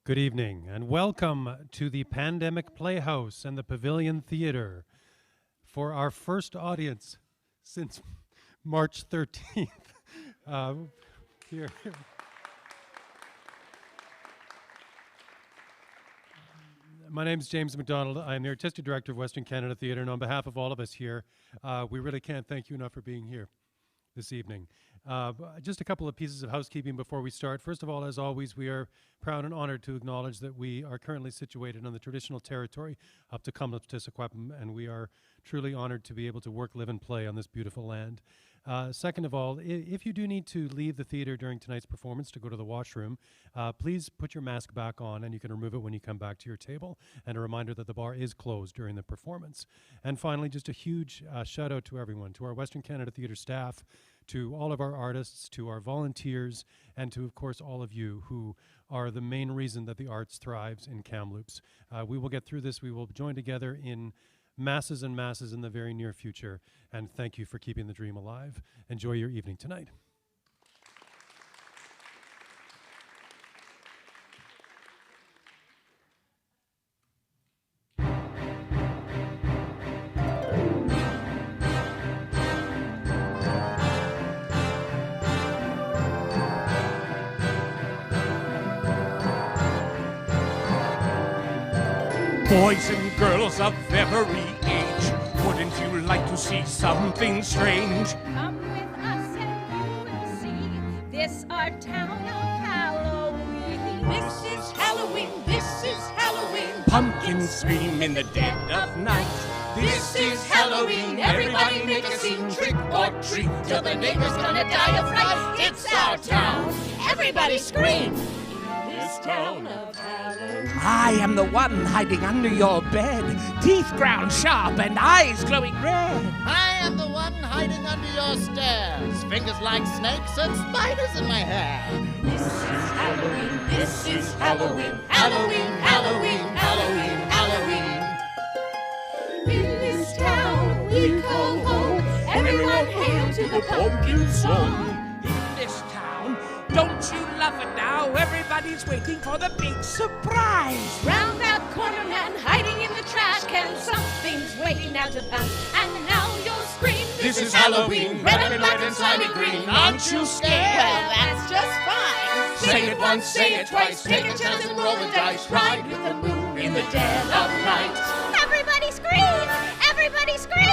Good evening, and welcome to the Pandemic Playhouse and the Pavilion Theater for our first audience since March 13th. Here. My name is James MacDonald. I am the Artistic Director of Western Canada Theatre, and on behalf of all of us here, we really can't thank you enough for being here this evening. Just a couple of pieces of housekeeping before we start. First of all, as always, we are proud and honored to acknowledge that we are currently situated on the traditional territory up to Kamloops-Tissaquah, and we are truly honored to be able to work, live, and play on this beautiful land. Second of all, if you do need to leave the theater during tonight's performance to go to the washroom, please put your mask back on, and you can remove it when you come back to your table. And a reminder that the bar is closed during the performance. And finally, just a huge shout out to everyone, to our Western Canada Theatre staff, to all of our artists, to our volunteers, and to, of course, all of you who are the main reason that the arts thrives in Kamloops. We will get through this. We will join together in masses and masses in the very near future, and thank you for keeping the dream alive. Enjoy your evening tonight. Boys and girls of every age, wouldn't you like to see something strange? Come with us and you will see this our town of Halloween. This is Halloween, this is Halloween. Pumpkins scream in the dead of night. This is Halloween, everybody make a scene, trick or treat, till the neighbor's gonna die of fright. It's our town, everybody scream. This town of Halloween. I am the one hiding under your bed, teeth ground sharp and eyes glowing red. I am the one hiding under your stairs, fingers like snakes and spiders in my hair. This is Halloween, this is Halloween, Halloween, Halloween, Halloween, Halloween. In this town we call home, everyone hail to the pumpkin song. In this town, don't you love it now? Everybody's waiting for the big surprise. Round that corner man hiding in the trash can, something's waiting now to pounce, and now you'll scream. This is Halloween, red and black and slimy green. Aren't you scared? Well, that's just fine. Say it once, say it twice, take a chance and roll the dice. Ride with the moon in the dead of night. Everybody scream! Everybody scream!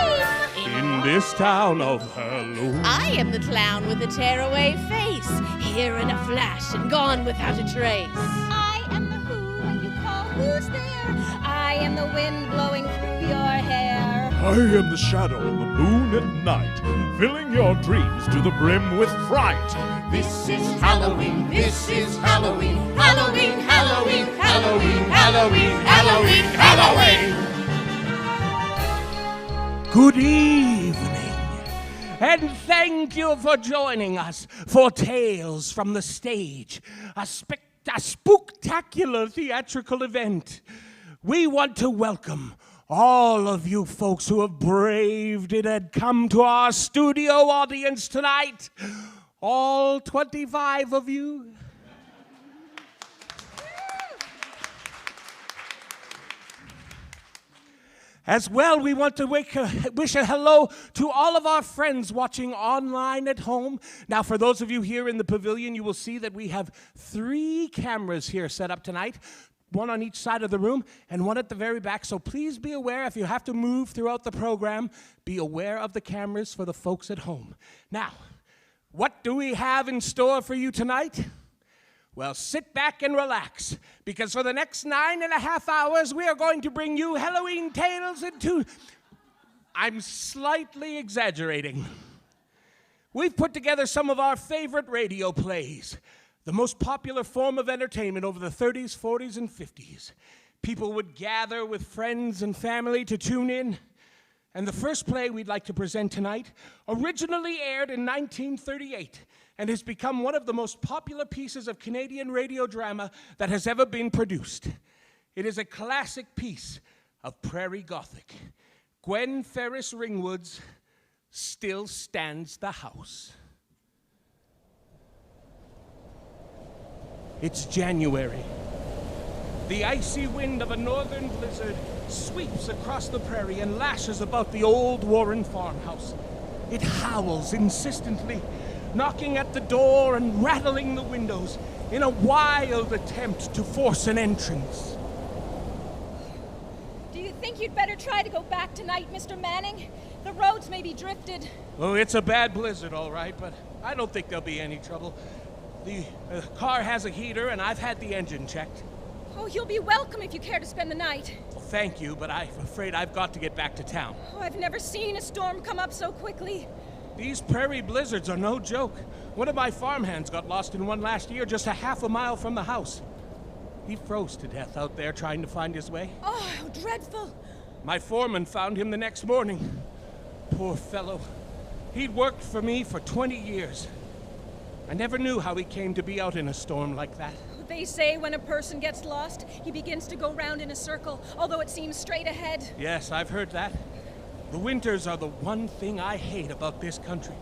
In this town of Halloween, I am the clown with the tearaway face, here in a flash and gone without a trace. I am the who when you call who's there. I am the wind blowing through your hair. I am the shadow of the moon at night, filling your dreams to the brim with fright. This is Halloween, this is Halloween, Halloween, Halloween, Halloween, Halloween, Halloween, Halloween. good evening, and thank you for joining us for Tales from the Stage, a spooktacular theatrical event. We want to welcome all of you folks who have braved it and come to our studio audience tonight. All 25 of you. As well, we want to wish a hello to all of our friends watching online at home. Now, for those of you here in the pavilion, you will see that we have 3 cameras here set up tonight, one on each side of the room and one at the very back. So please be aware, if you have to move throughout the program, be aware of the cameras for the folks at home. Now, what do we have in store for you tonight? Well, sit back and relax, because for the next 9.5 hours, we are going to bring you Halloween tales into... I'm slightly exaggerating. We've put together some of our favorite radio plays, the most popular form of entertainment over the 30s, 40s, and 50s. People would gather with friends and family to tune in. And the first play we'd like to present tonight originally aired in 1938 and has become one of the most popular pieces of Canadian radio drama that has ever been produced. It is a classic piece of Prairie Gothic. Gwen Ferris Ringwood's Still Stands the House. It's January, The icy wind of a northern blizzard sweeps across the prairie and lashes about the old Warren farmhouse. It howls insistently, knocking at the door and rattling the windows in a wild attempt to force an entrance. Do you think you'd better try to go back tonight, Mr. Manning? The roads may be drifted. Oh, it's a bad blizzard, all right, but I don't think there'll be any trouble. The car has a heater, and I've had the engine checked. Oh, you'll be welcome if you care to spend the night. Well, thank you, but I'm afraid I've got to get back to town. Oh, I've never seen a storm come up so quickly. These prairie blizzards are no joke. One of my farmhands got lost in one last year just a half a mile from the house. He froze to death out there trying to find his way. Oh, how dreadful. My foreman found him the next morning. Poor fellow. He'd worked for me for 20 years. I never knew how he came to be out in a storm like that. They say when a person gets lost, he begins to go round in a circle, although it seems straight ahead. Yes, I've heard that. The winters are the one thing I hate about this country.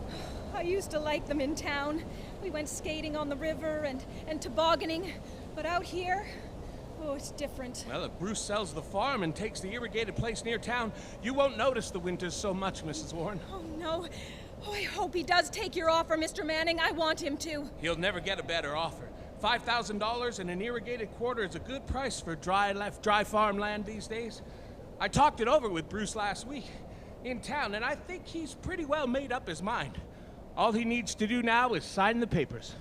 I used to like them in town. We went skating on the river and tobogganing, but out here, oh, it's different. Well, if Bruce sells the farm and takes the irrigated place near town, you won't notice the winters so much, Mrs. Warren. Oh, no. Oh, I hope he does take your offer, Mr. Manning. I want him to. He'll never get a better offer. $5,000 and an irrigated quarter is a good price for dry farmland these days. I talked it over with Bruce last week in town, and I think he's pretty well made up his mind. All he needs to do now is sign the papers.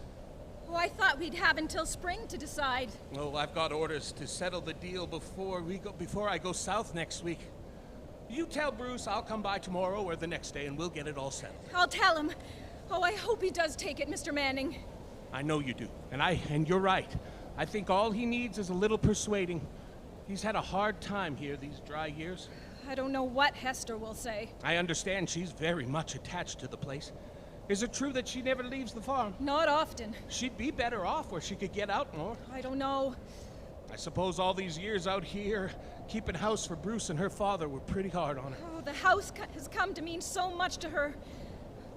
Oh, I thought we'd have until spring to decide. Oh, I've got orders to settle the deal before I go south next week. You tell Bruce I'll come by tomorrow or the next day, and we'll get it all settled. I'll tell him. Oh, I hope he does take it, Mr. Manning. I know you do, and you're right. I think all he needs is a little persuading. He's had a hard time here these dry years. I don't know what Hester will say. I understand she's very much attached to the place. Is it true that she never leaves the farm? Not often. She'd be better off where she could get out more. I don't know. I suppose all these years out here, keeping house for Bruce and her father were pretty hard on her. Oh, the house has come to mean so much to her.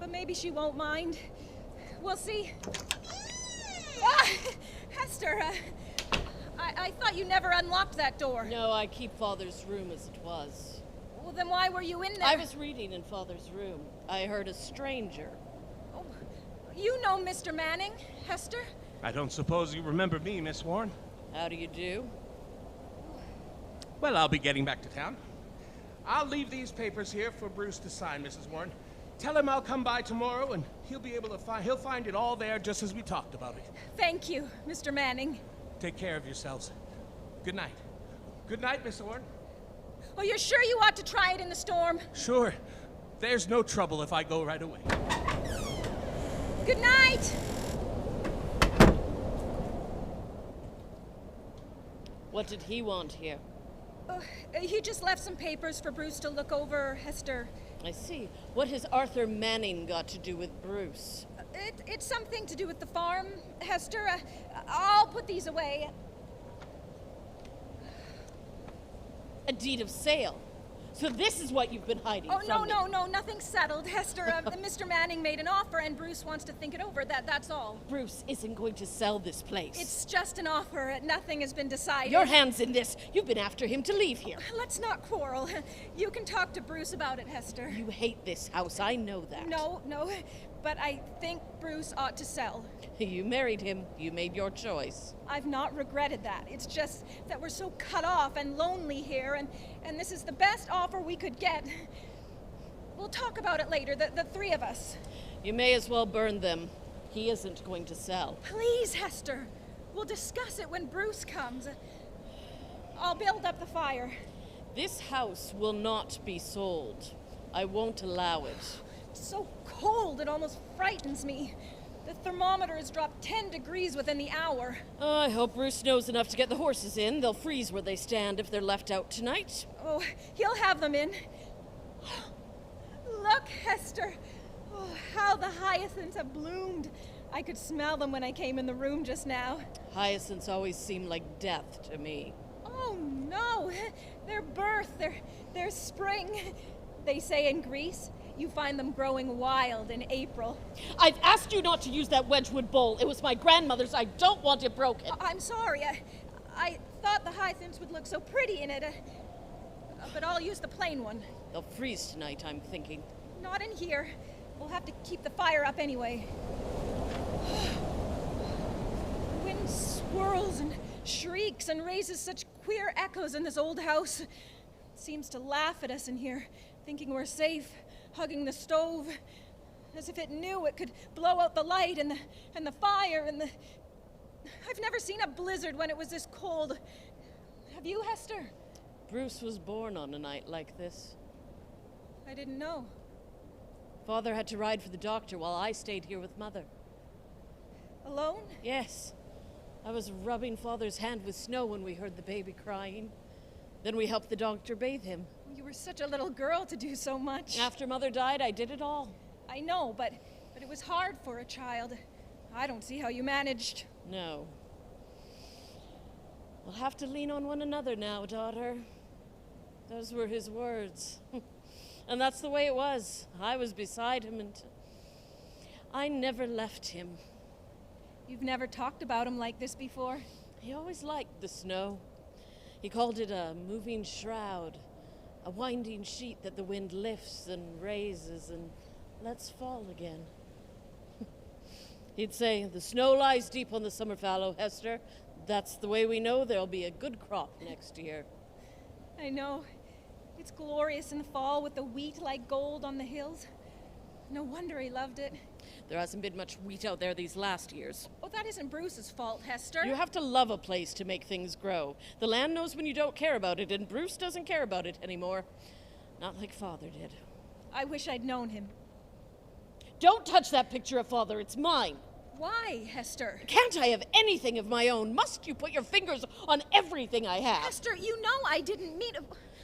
But maybe she won't mind. We'll see. Ah, Hester, I thought you never unlocked that door. No, I keep Father's room as it was. Well, then why were you in there? I was reading in Father's room. I heard a stranger. Oh, you know Mr. Manning, Hester? I don't suppose you remember me, Miss Warren. How do you do? Well, I'll be getting back to town. I'll leave these papers here for Bruce to sign, Mrs. Warren. Tell him I'll come by tomorrow, and he'll find it all there just as we talked about it. Thank you, Mr. Manning. Take care of yourselves. Good night. Good night, Miss Warren. Oh, you're sure you ought to try it in the storm? Sure. There's no trouble if I go right away. Good night! What did he want here? He just left some papers for Bruce to look over, Hester. I see. What has Arthur Manning got to do with Bruce? It's something to do with the farm, Hester. I'll put these away. A deed of sale. So this is what you've been hiding Oh, from me. no, nothing's settled, Hester. Mr. Manning made an offer and Bruce wants to think it over. That's all. Bruce isn't going to sell this place. It's just an offer. Nothing has been decided. Your hand's in this. You've been after him to leave here. Let's not quarrel. You can talk to Bruce about it, Hester. You hate this house. I know that. No, but I think Bruce ought to sell. You married him. You made your choice. I've not regretted that. It's just that we're so cut off and lonely here, and this is the best offer we could get. We'll talk about it later, the three of us. You may as well burn them. He isn't going to sell. Please, Hester. We'll discuss it when Bruce comes. I'll build up the fire. This house will not be sold. I won't allow it. It's so cold, it almost frightens me. The thermometer has dropped 10 degrees within the hour. I hope Bruce knows enough to get the horses in. They'll freeze where they stand if they're left out tonight. Oh, he'll have them in. Look, Hester. Oh, how the hyacinths have bloomed. I could smell them when I came in the room just now. Hyacinths always seem like death to me. Oh, no. They're birth. They're spring. They say in Greece, you find them growing wild in April. I've asked you not to use that Wedgwood bowl. It was my grandmother's. I don't want it broken. I'm sorry. I thought the hyacinths would look so pretty in it, but I'll use the plain one. They'll freeze tonight, I'm thinking. Not in here. We'll have to keep the fire up anyway. The wind swirls and shrieks and raises such queer echoes in this old house. It seems to laugh at us in here, thinking we're safe, hugging the stove, as if it knew it could blow out the light and the fire and the... I've never seen a blizzard when it was this cold. Have you, Hester? Bruce was born on a night like this. I didn't know. Father had to ride for the doctor while I stayed here with Mother. Alone? Yes. I was rubbing Father's hand with snow when we heard the baby crying. Then we helped the doctor bathe him. You were such a little girl to do so much. After Mother died, I did it all. I know, but it was hard for a child. I don't see how you managed. No. We'll have to lean on one another now, daughter. Those were his words. And that's the way it was. I was beside him and I never left him. You've never talked about him like this before? He always liked the snow. He called it a moving shroud, a winding sheet that the wind lifts and raises and lets fall again. He'd say, "The snow lies deep on the summer fallow, Hester. That's the way we know there'll be a good crop next year." I know. It's glorious in the fall with the wheat like gold on the hills. No wonder he loved it. There hasn't been much wheat out there these last years. Oh, that isn't Bruce's fault, Hester. You have to love a place to make things grow. The land knows when you don't care about it, and Bruce doesn't care about it anymore. Not like Father did. I wish I'd known him. Don't touch that picture of Father, it's mine. Why, Hester? Can't I have anything of my own? Must you put your fingers on everything I have? Hester, you know I didn't mean...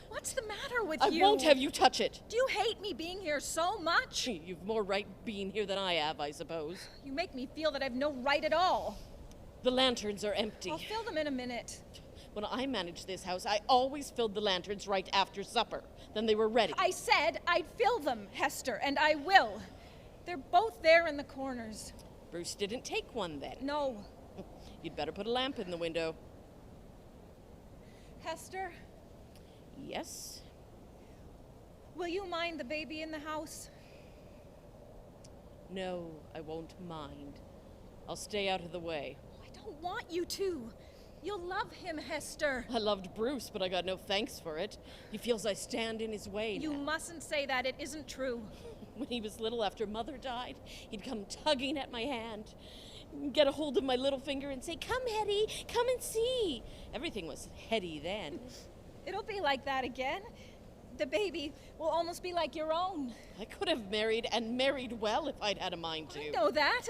What's the matter with you? I won't have you touch it. Do you hate me being here so much? You've more right being here than I have, I suppose. You make me feel that I've no right at all. The lanterns are empty. I'll fill them in a minute. When I managed this house, I always filled the lanterns right after supper. Then they were ready. I said I'd fill them, Hester, and I will. They're both there in the corners. Bruce didn't take one then. No. You'd better put a lamp in the window. Hester, Yes? will you mind the baby in the house? No, I won't mind. I'll stay out of the way. I don't want you to. You'll love him, Hester. I loved Bruce, but I got no thanks for it. He feels I stand in his way You now. mustn't say that. It isn't true. When he was little, after Mother died, he'd come tugging at my hand, get a hold of my little finger and say, "Come, Hetty, come and see." Everything was Hetty then. It'll be like that again. The baby will almost be like your own. I could have married, and married well, if I'd had a mind to. I know that.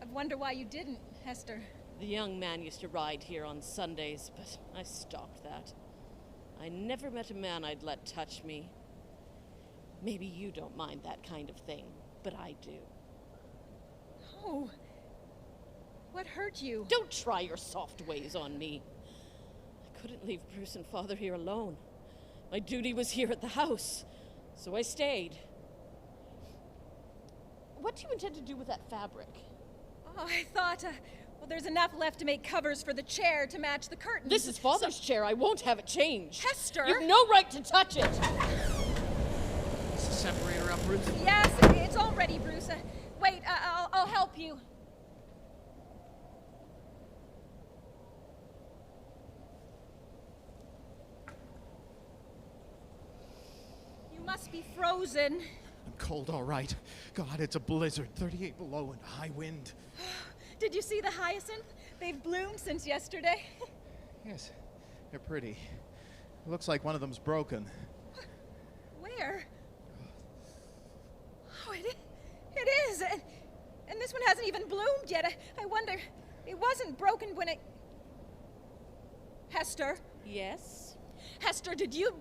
I wonder why you didn't, Hester. The young man used to ride here on Sundays, but I stopped that. I never met a man I'd let touch me. Maybe you don't mind that kind of thing, but I do. Oh. What hurt you? Don't try your soft ways on me. I couldn't leave Bruce and Father here alone. My duty was here at the house, so I stayed. What do you intend to do with that fabric? Oh, I thought, well, there's enough left to make covers for the chair to match the curtains. This is Father's chair. I won't have it changed. Hester! You've no right to touch it! Is the separator up, Bruce? Yes, it's all ready, Bruce. Wait, I'll help you. You must be frozen. I'm cold, all right. God, it's a blizzard. 38 below and high wind. Did you see the hyacinth? They've bloomed since yesterday. Yes, they're pretty. Looks like one of them's broken. Where? Oh, it is. And this one hasn't even bloomed yet. I wonder, it wasn't broken when it... Hester? Yes? Hester, did you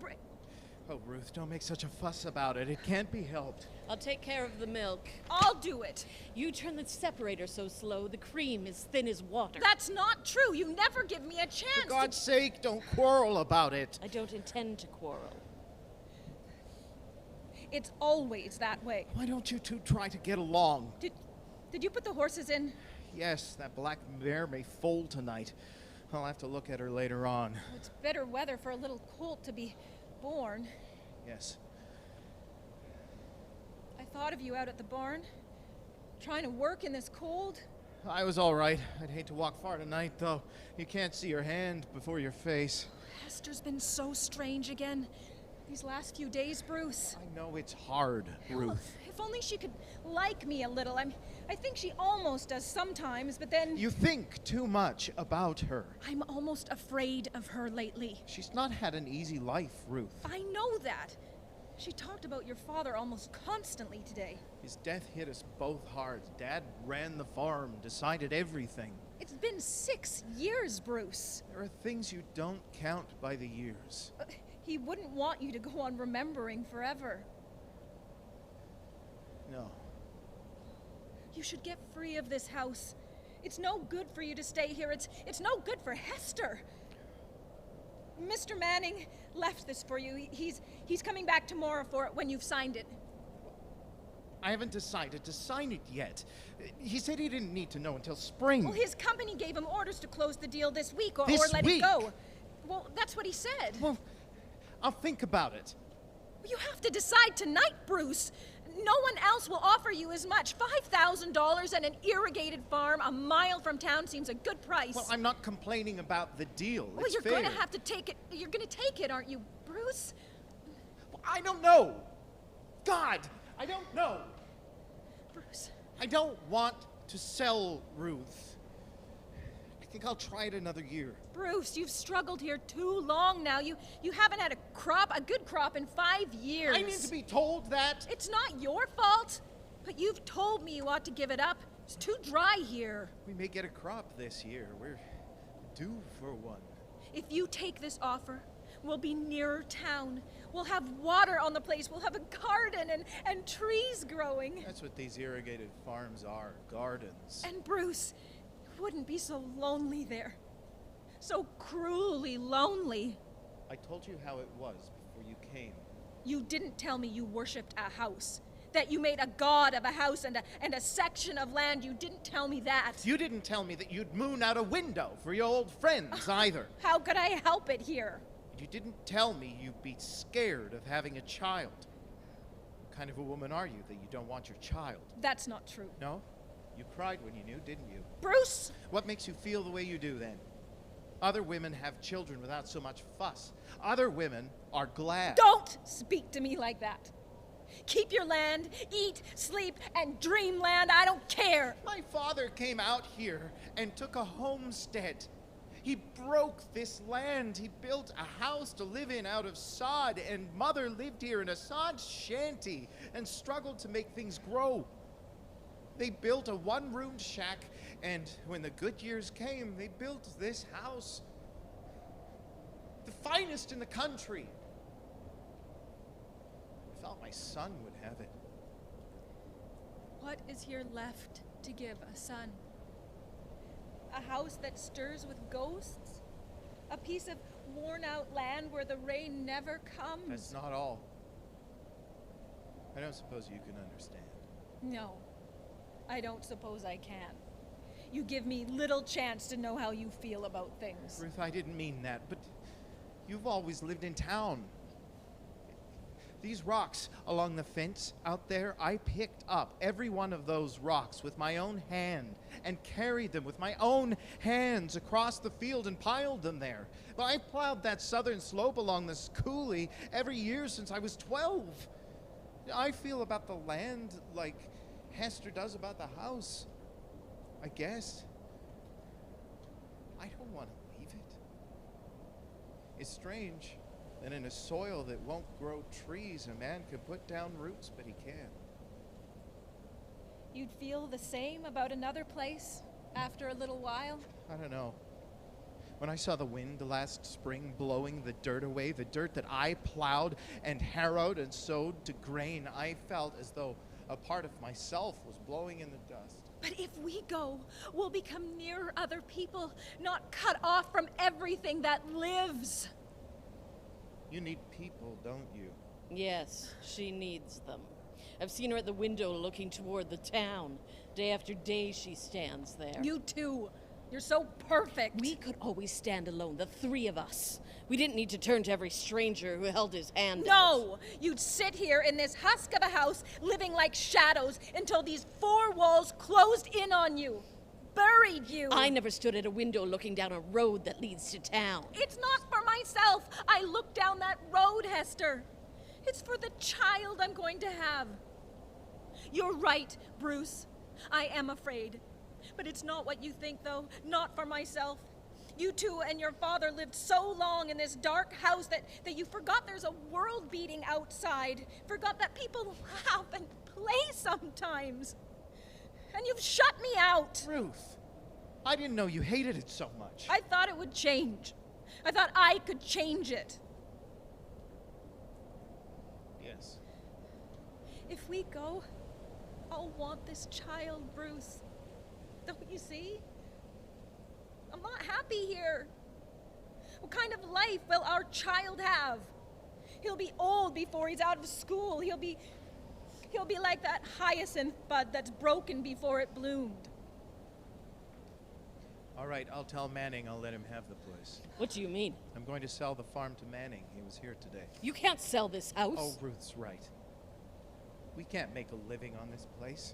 Oh, Ruth, don't make such a fuss about it. It can't be helped. I'll take care of the milk. I'll do it. You turn the separator so slow, the cream is thin as water. That's not true. You never give me a chance. For God's sake, don't quarrel about it. I don't intend to quarrel. It's always that way. Why don't you two try to get along? Did you put the horses in? Yes, that black mare may foal tonight. I'll have to look at her later on. It's better weather for a little colt to be born. Yes. I thought of you out at the barn, trying to work in this cold. I was all right. I'd hate to walk far tonight, though. You can't see your hand before your face. Hester's been so strange again these last few days, Bruce. I know it's hard, Ruth. If only she could like me a little. I think she almost does sometimes, but then... You think too much about her. I'm almost afraid of her lately. She's not had an easy life, Ruth. I know that. She talked about your father almost constantly today. His death hit us both hard. Dad ran the farm, decided everything. It's been 6 years, Bruce. There are things you don't count by the years. He wouldn't want you to go on remembering forever. No. You should get free of this house. It's no good for you to stay here. It's no good for Hester. Mr. Manning left this for you. He's coming back tomorrow for it when you've signed it. I haven't decided to sign it yet. He said he didn't need to know until spring. Well, his company gave him orders to close the deal this week or This let week? it go. Well, that's what he said. Well, I'll think about it. You have to decide tonight, Bruce. No one else will offer you as much. $5,000 and an irrigated farm a mile from town seems a good price. Well, I'm not complaining about the deal. Well, It's you're fair. going to have to take it. You're going to take it, aren't you, Bruce? I don't know. God, I don't know. Bruce. I don't want to sell Ruth. I think I'll try it another year. Bruce, you've struggled here too long now. You haven't had a good crop in 5 years. I need to be told that. It's not your fault, but you've told me you ought to give it up. It's too dry here. We may get a crop this year. We're due for one. If you take this offer, we'll be nearer town. We'll have water on the place. We'll have a garden and trees growing. That's what these irrigated farms are, gardens. And Bruce, you wouldn't be so lonely there. So cruelly lonely. I told you how it was before you came. You didn't tell me you worshipped a house. That you made a god of a house and a section of land. You didn't tell me that. You didn't tell me that you'd moon out a window for your old friends either. How could I help it here? You didn't tell me you'd be scared of having a child. What kind of a woman are you that you don't want your child? That's not true. No? You cried when you knew, didn't you? Bruce! What makes you feel the way you do then? Other women have children without so much fuss. Other women are glad. Don't speak to me like that. Keep your land, eat, sleep, and dream land. I don't care. My father came out here and took a homestead. He broke this land. He built a house to live in out of sod, and Mother lived here in a sod shanty and struggled to make things grow. They built a one-roomed shack, and when the good years came, they built this house. The finest in the country. I thought my son would have it. What is here left to give a son? A house that stirs with ghosts? A piece of worn-out land where the rain never comes? That's not all. I don't suppose you can understand. No, I don't suppose I can. You give me little chance to know how you feel about things. Ruth, I didn't mean that, but you've always lived in town. These rocks along the fence out there, I picked up every one of those rocks with my own hand and carried them with my own hands across the field and piled them there. But I plowed that southern slope along this coulee every year since I was 12. I feel about the land like Hester does about the house, I guess. I don't want to leave it. It's strange. And in a soil that won't grow trees, a man can put down roots, but he can't. You'd feel the same about another place after a little while? I don't know. When I saw the wind last spring blowing the dirt away, the dirt that I plowed and harrowed and sowed to grain, I felt as though a part of myself was blowing in the dust. But if we go, we'll become nearer other people, not cut off from everything that lives. You need people, don't you? Yes, she needs them. I've seen her at the window looking toward the town. Day after day she stands there. You too. You're so perfect. We could always stand alone, the three of us. We didn't need to turn to every stranger who held his hand out. No! You'd sit here in this husk of a house, living like shadows, until these four walls closed in on you. Buried you. I never stood at a window looking down a road that leads to town. It's not for myself. I look down that road, Hester. It's for the child I'm going to have. You're right, Bruce. I am afraid. But it's not what you think, though. Not for myself. You two and your father lived so long in this dark house that you forgot there's a world beating outside. Forgot that people laugh and play sometimes. And you've shut me out. Ruth, I didn't know you hated it so much. I thought it would change. I thought I could change it. Yes. If we go, I'll want this child, Bruce. Don't you see? I'm not happy here. What kind of life will our child have? He'll be old before he's out of school. He'll be like that hyacinth bud that's broken before it bloomed. All right, I'll tell Manning I'll let him have the place. What do you mean? I'm going to sell the farm to Manning. He was here today. You can't sell this house. Oh, Ruth's right. We can't make a living on this place.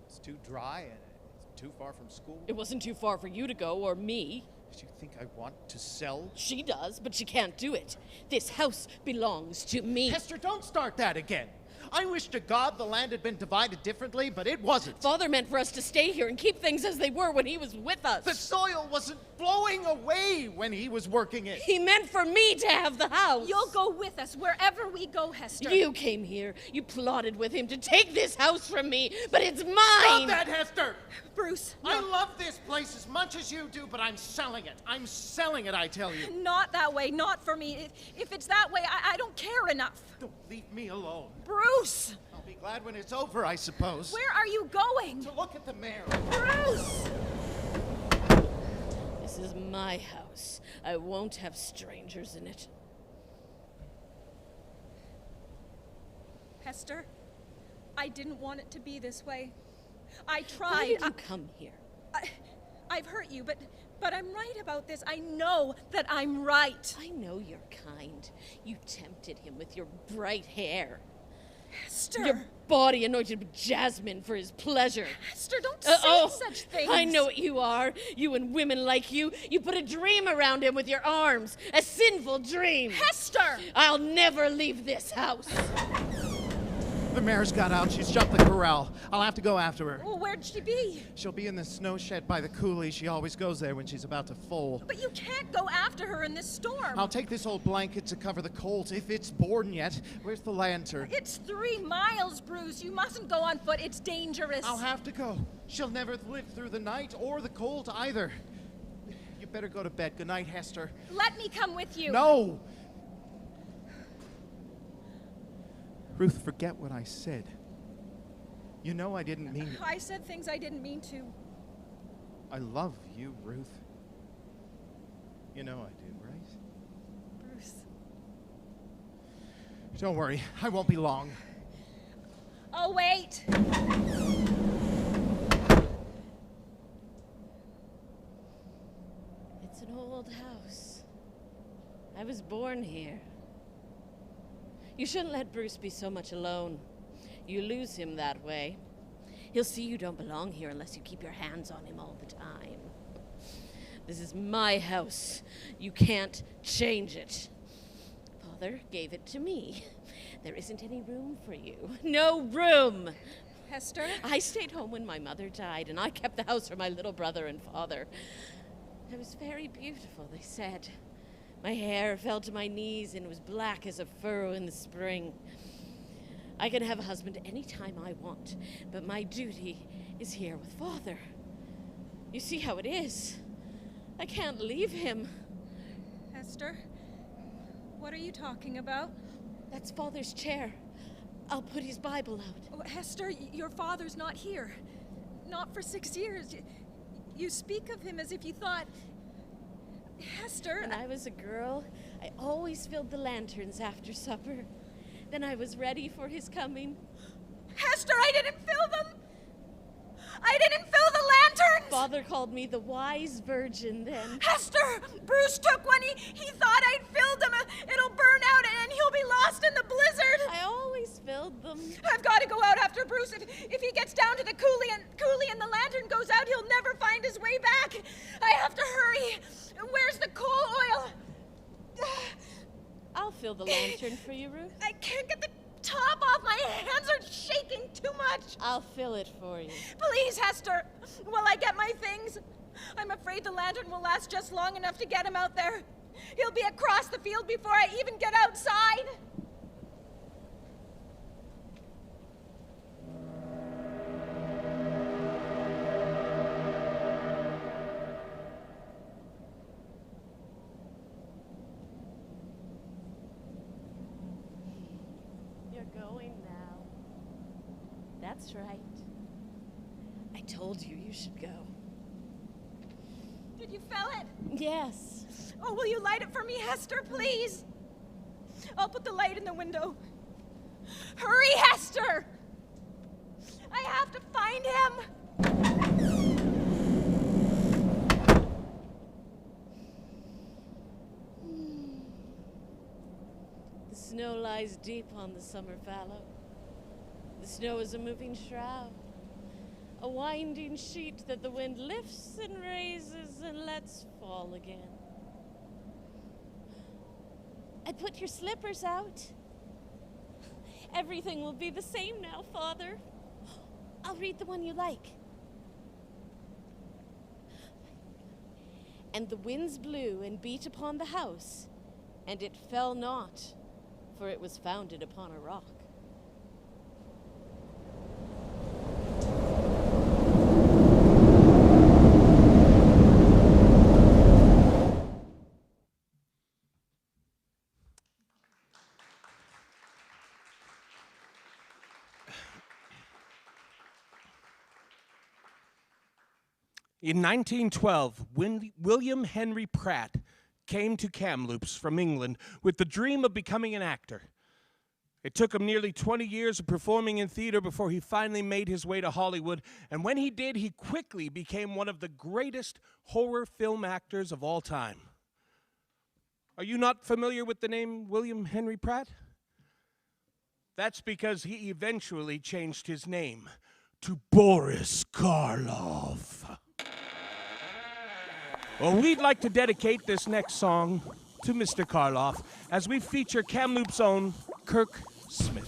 It's too dry and it's too far from school. It wasn't too far for you to go, or me. Do you think I want to sell? She does, but she can't do it. This house belongs to me. Hester, don't start that again. I wish to God the land had been divided differently, but it wasn't. Father meant for us to stay here and keep things as they were when he was with us. The soil wasn't blowing away when he was working it. He meant for me to have the house. You'll go with us wherever we go, Hester. You came here. You plotted with him to take this house from me, but it's mine. Stop that, Hester! Bruce, I love this place as much as you do, but I'm selling it. I'm selling it, I tell you. not that way, not for me. If it's that way, I don't care enough. Don't leave me alone. Bruce! I'll be glad when it's over, I suppose. Where are you going? To look at the mayor. Bruce! This is my house. I won't have strangers in it. Hester, I didn't want it to be this way. I tried. Why did you come here? I've hurt you, but I'm right about this. I know that I'm right. I know you're kind. You tempted him with your bright hair. Hester! Your body anointed with jasmine for his pleasure. Hester, don't say such things. I know what you are. You and women like you. You put a dream around him with your arms. A sinful dream. Hester! I'll never leave this house. The mare's got out. She's jumped the corral. I'll have to go after her. Well, where'd she be? She'll be in the snow shed by the coulee. She always goes there when she's about to foal. But you can't go after her in this storm. I'll take this old blanket to cover the colt if it's born yet. Where's the lantern? It's 3 miles, Bruce. You mustn't go on foot. It's dangerous. I'll have to go. She'll never live through the night or the cold either. You better go to bed. Good night, Hester. Let me come with you. No! Ruth, forget what I said. You know I didn't mean it. I said things I didn't mean to. I love you, Ruth. You know I do, right? Bruce. Don't worry, I won't be long. Oh, wait. It's an old house. I was born here. You shouldn't let Bruce be so much alone. You lose him that way. He'll see you don't belong here unless you keep your hands on him all the time. This is my house. You can't change it. Father gave it to me. There isn't any room for you. No room! Hester? I stayed home when my mother died, and I kept the house for my little brother and father. I was very beautiful, they said. My hair fell to my knees and was black as a furrow in the spring. I can have a husband any time I want, but my duty is here with Father. You see how it is. I can't leave him. Hester? What are you talking about? That's Father's chair. I'll put his Bible out. Oh, Hester, your father's not here. Not for 6 years. You speak of him as if you thought... Hester... When I was a girl, I always filled the lanterns after supper. Then I was ready for his coming. Hester, I didn't fill them! I didn't fill the lantern! Father called me the wise virgin then. Hester! Bruce took one. He thought I'd filled them. It'll burn out and he'll be lost in the blizzard. I always filled them. I've got to go out after Bruce. If he gets down to the coulee and the lantern goes out, he'll never find his way back. I have to hurry. Where's the coal oil? I'll fill the lantern for you, Ruth. I can't get the top off. My hands are shaking too much. I'll fill it for you. Please, Hester, will I get my things? I'm afraid the lantern will last just long enough to get him out there. He'll be across the field before I even get outside. That's right. I told you you should go. Did you fell it? Yes. Oh, will you light it for me, Hester, please? I'll put the light in the window. Hurry, Hester! I have to find him! The snow lies deep on the summer fallow. The snow is a moving shroud, a winding sheet that the wind lifts and raises and lets fall again. I put your slippers out. Everything will be the same now, Father. I'll read the one you like. And the winds blew and beat upon the house, and it fell not, for it was founded upon a rock. In 1912, William Henry Pratt came to Kamloops from England with the dream of becoming an actor. It took him nearly 20 years of performing in theater before he finally made his way to Hollywood, and when he did, he quickly became one of the greatest horror film actors of all time. Are you not familiar with the name William Henry Pratt? That's because he eventually changed his name to Boris Karloff. Well, we'd like to dedicate this next song to Mr. Karloff as we feature Kamloops' own Kirk Smith.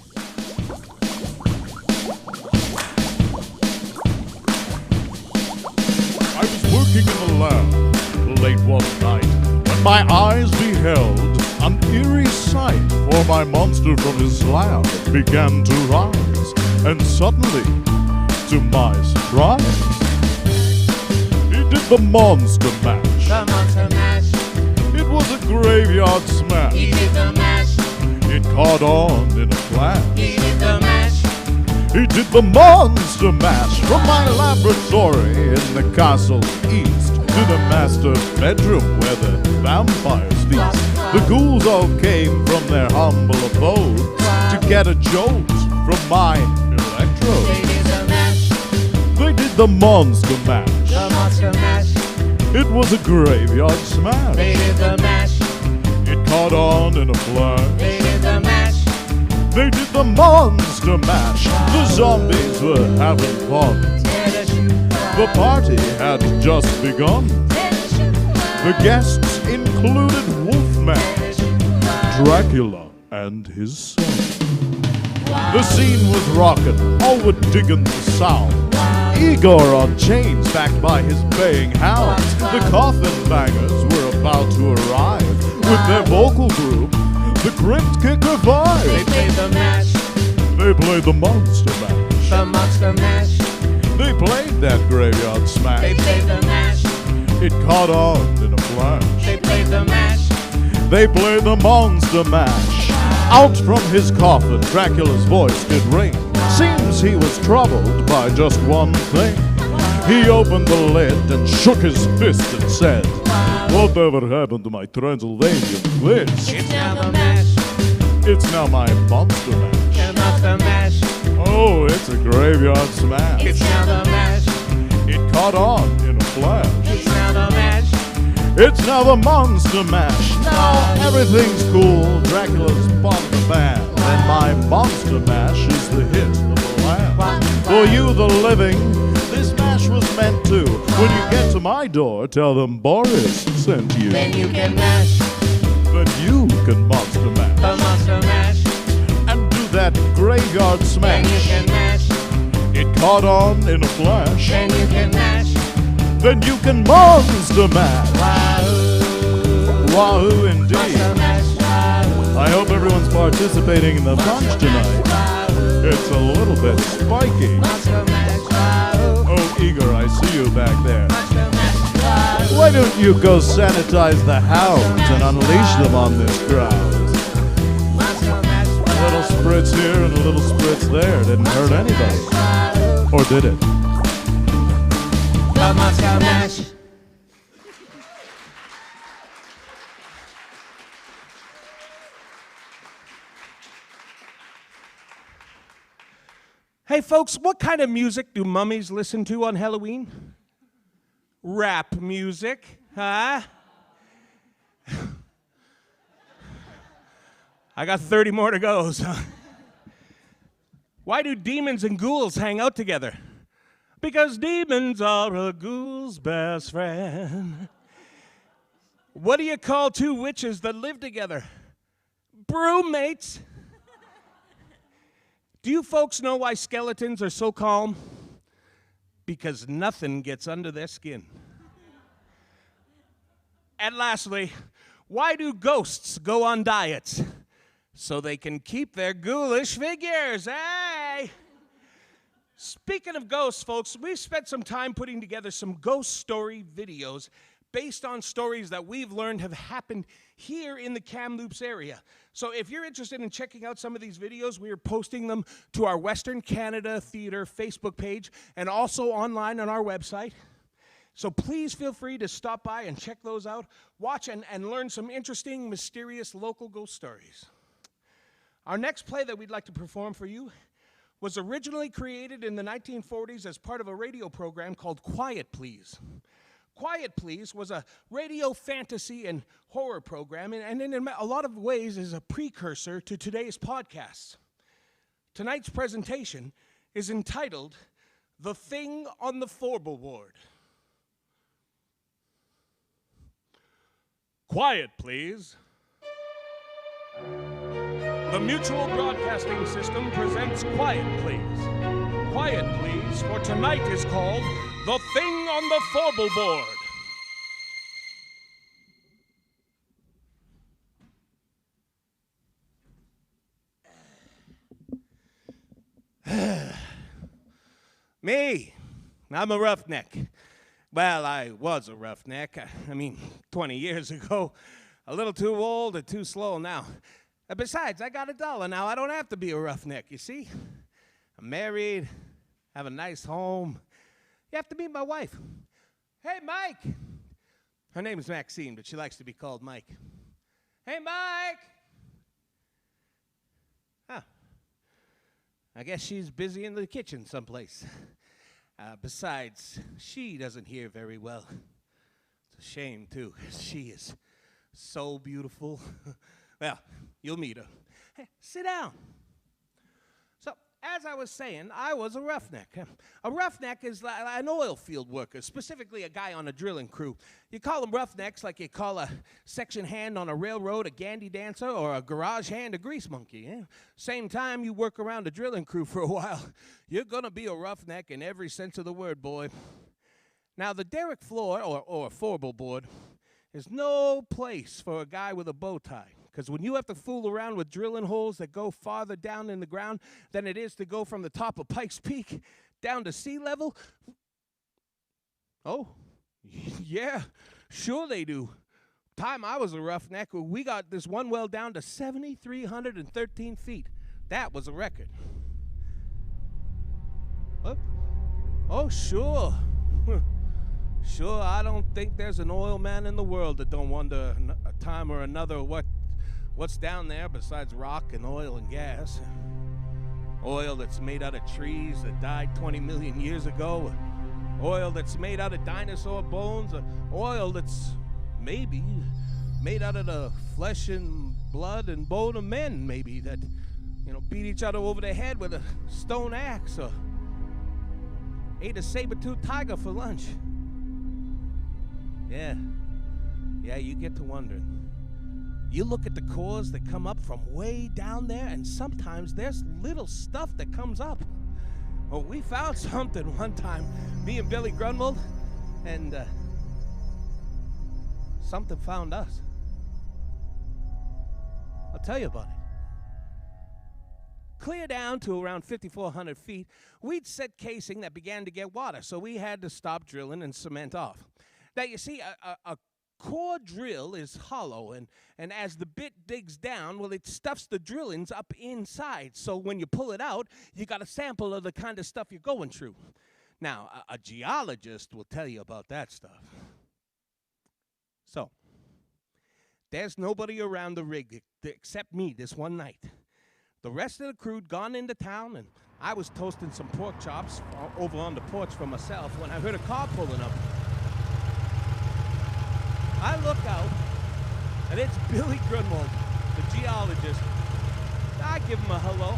I was working in the lab late one night when my eyes beheld an eerie sight, for my monster from his slab began to rise, and suddenly, to my surprise, he did the monster mash. The monster mash. It was a graveyard smash. He did the mash. It caught on in a flash. He did the mash. He did the monster mash from my laboratory in the castle east to the master bedroom where the vampires feast. The ghouls all came from their humble abodes to get a jolt from my electrode. They did the mash. They did the monster mash. The monster mash. It was a graveyard smash. They did the mash. It caught on in a flash. They did the mash. They did the monster mash. The zombies were having fun. The party had just begun. The guests included Wolfman, Dracula, and his son. The scene was rockin', all were digging the sound. Igor on chains backed by his baying hounds. The coffin bangers were about to arrive with their vocal group, the Crypt Kicker They 5. played the mash. They played the monster mash. The monster mash. They played that graveyard They smash. played the mash. It caught on in a flash. They played the mash. They played the monster mash. Out from his coffin, Dracula's voice did ring. Seems he was troubled by just one thing. He opened the lid and shook his fist and said, "Whatever happened to my Transylvanian bliss? It's now the mash. It's now my monster mash. The monster mash. Oh, it's a graveyard smash. It's now the mash. It caught on in a flash. It's now the mash. It's now the Monster Mash. Now everything's cool. Dracula's part of the band. And my Monster Mash is the hit of the land. For you, the living, this mash was meant to. When you get to my door, tell them Boris sent you. Then you can mash But you can Monster Mash. the Monster Mash. And do that graveyard Then you smash. can mash. It caught on in a flash. Then you can mash. Then you can Monster Mash. Wahoo. Wahoo indeed. Monster Mash. Wahoo. I hope everyone's participating in the punch tonight. Wahoo. It's a little bit spiky. Monster Mash. Wahoo. Oh, Eager, I see you back there. Monster Mash. Wahoo. Why don't you go sanitize the hounds and unleash them on this crowd? Monster Mash. A little spritz here and a little spritz there didn't hurt anybody. Or did it? The Monster Mash. Hey folks, what kind of music do mummies listen to on Halloween? Rap music, huh? I got 30 more to go, so. Why do demons and ghouls hang out together? Because demons are a ghoul's best friend. What do you call two witches that live together? Broommates. Do you folks know why skeletons are so calm? Because nothing gets under their skin. And lastly, why do ghosts go on diets? So they can keep their ghoulish figures, hey! Speaking of ghosts, folks, we've spent some time putting together some ghost story videos based on stories that we've learned have happened here in the Kamloops area. So if you're interested in checking out some of these videos, we are posting them to our Western Canada Theatre Facebook page and also online on our website. So please feel free to stop by and check those out, watch and learn some interesting, mysterious local ghost stories. Our next play that we'd like to perform for you was originally created in the 1940s as part of a radio program called Quiet Please. Quiet Please was a radio fantasy and horror program, and in a lot of ways is a precursor to today's podcasts. Tonight's presentation is entitled The Thing on the Floorboard. Quiet, please. The Mutual Broadcasting System presents Quiet, Please. Quiet, Please, for tonight is called The Thing on the Floorboard. Me, I'm a roughneck. Well, I was a roughneck. I mean, 20 years ago. A little too old and too slow now. Besides, I got $1 now. I don't have to be a roughneck, you see? I'm married, have a nice home. You have to meet my wife. Hey, Mike. Her name is Maxine, but she likes to be called Mike. Hey, Mike. Huh. I guess she's busy in the kitchen someplace. Besides, she doesn't hear very well. It's a shame, too. She is so beautiful. Well, you'll meet her. Hey, sit down. So, as I was saying, I was a roughneck. A roughneck is an oil field worker, specifically a guy on a drilling crew. You call them roughnecks like you call a section hand on a railroad a gandy dancer or a garage hand a grease monkey. Eh? Same time you work around a drilling crew for a while, you're going to be a roughneck in every sense of the word, boy. Now, the derrick floor, or floorboard, is no place for a guy with a bow tie. Because when you have to fool around with drilling holes that go farther down in the ground than it is to go from the top of Pikes Peak down to sea level, oh, yeah, sure they do. Time I was a roughneck, we got this one well down to 7,313 feet. That was a record. What? Oh, sure. Sure, I don't think there's an oil man in the world that don't wonder a time or another what's down there besides rock and oil and gas. Oil that's made out of trees that died 20 million years ago. Oil that's made out of dinosaur bones, or oil that's maybe made out of the flesh and blood and bone of men, maybe, that, beat each other over the head with a stone axe, or ate a saber-toothed tiger for lunch. Yeah, you get to wondering. You look at the cores that come up from way down there, and sometimes there's little stuff that comes up. Well, we found something one time, me and Billy Grunwald, and something found us. I'll tell you about it. Clear down to around 5,400 feet, we'd set casing that began to get water, so we had to stop drilling and cement off. Now, you see, a core drill is hollow, and as the bit digs down, well, it stuffs the drillings up inside. So when you pull it out, you got a sample of the kind of stuff you're going through. Now, a geologist will tell you about that stuff. So, there's nobody around the rig except me this one night. The rest of the crew'd gone into town, and I was toasting some pork chops over on the porch for myself when I heard a car pulling up. I look out, and it's Billy Grunwald, the geologist. I give him a hello.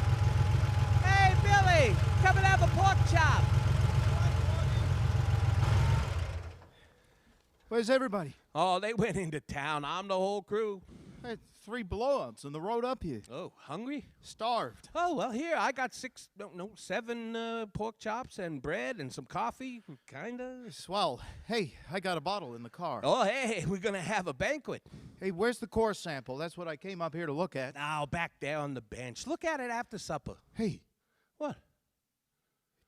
Hey, Billy, come and have a pork chop. Where's everybody? Oh, they went into town. I'm the whole crew. I had 3 blowouts on the road up here. Oh, hungry? Starved. Oh, well, here, I got 7 pork chops and bread and some coffee, kinda. Swell. Hey, I got a bottle in the car. Oh, hey, we're gonna have a banquet. Hey, where's the core sample? That's what I came up here to look at. Oh, back there on the bench. Look at it after supper. Hey. What?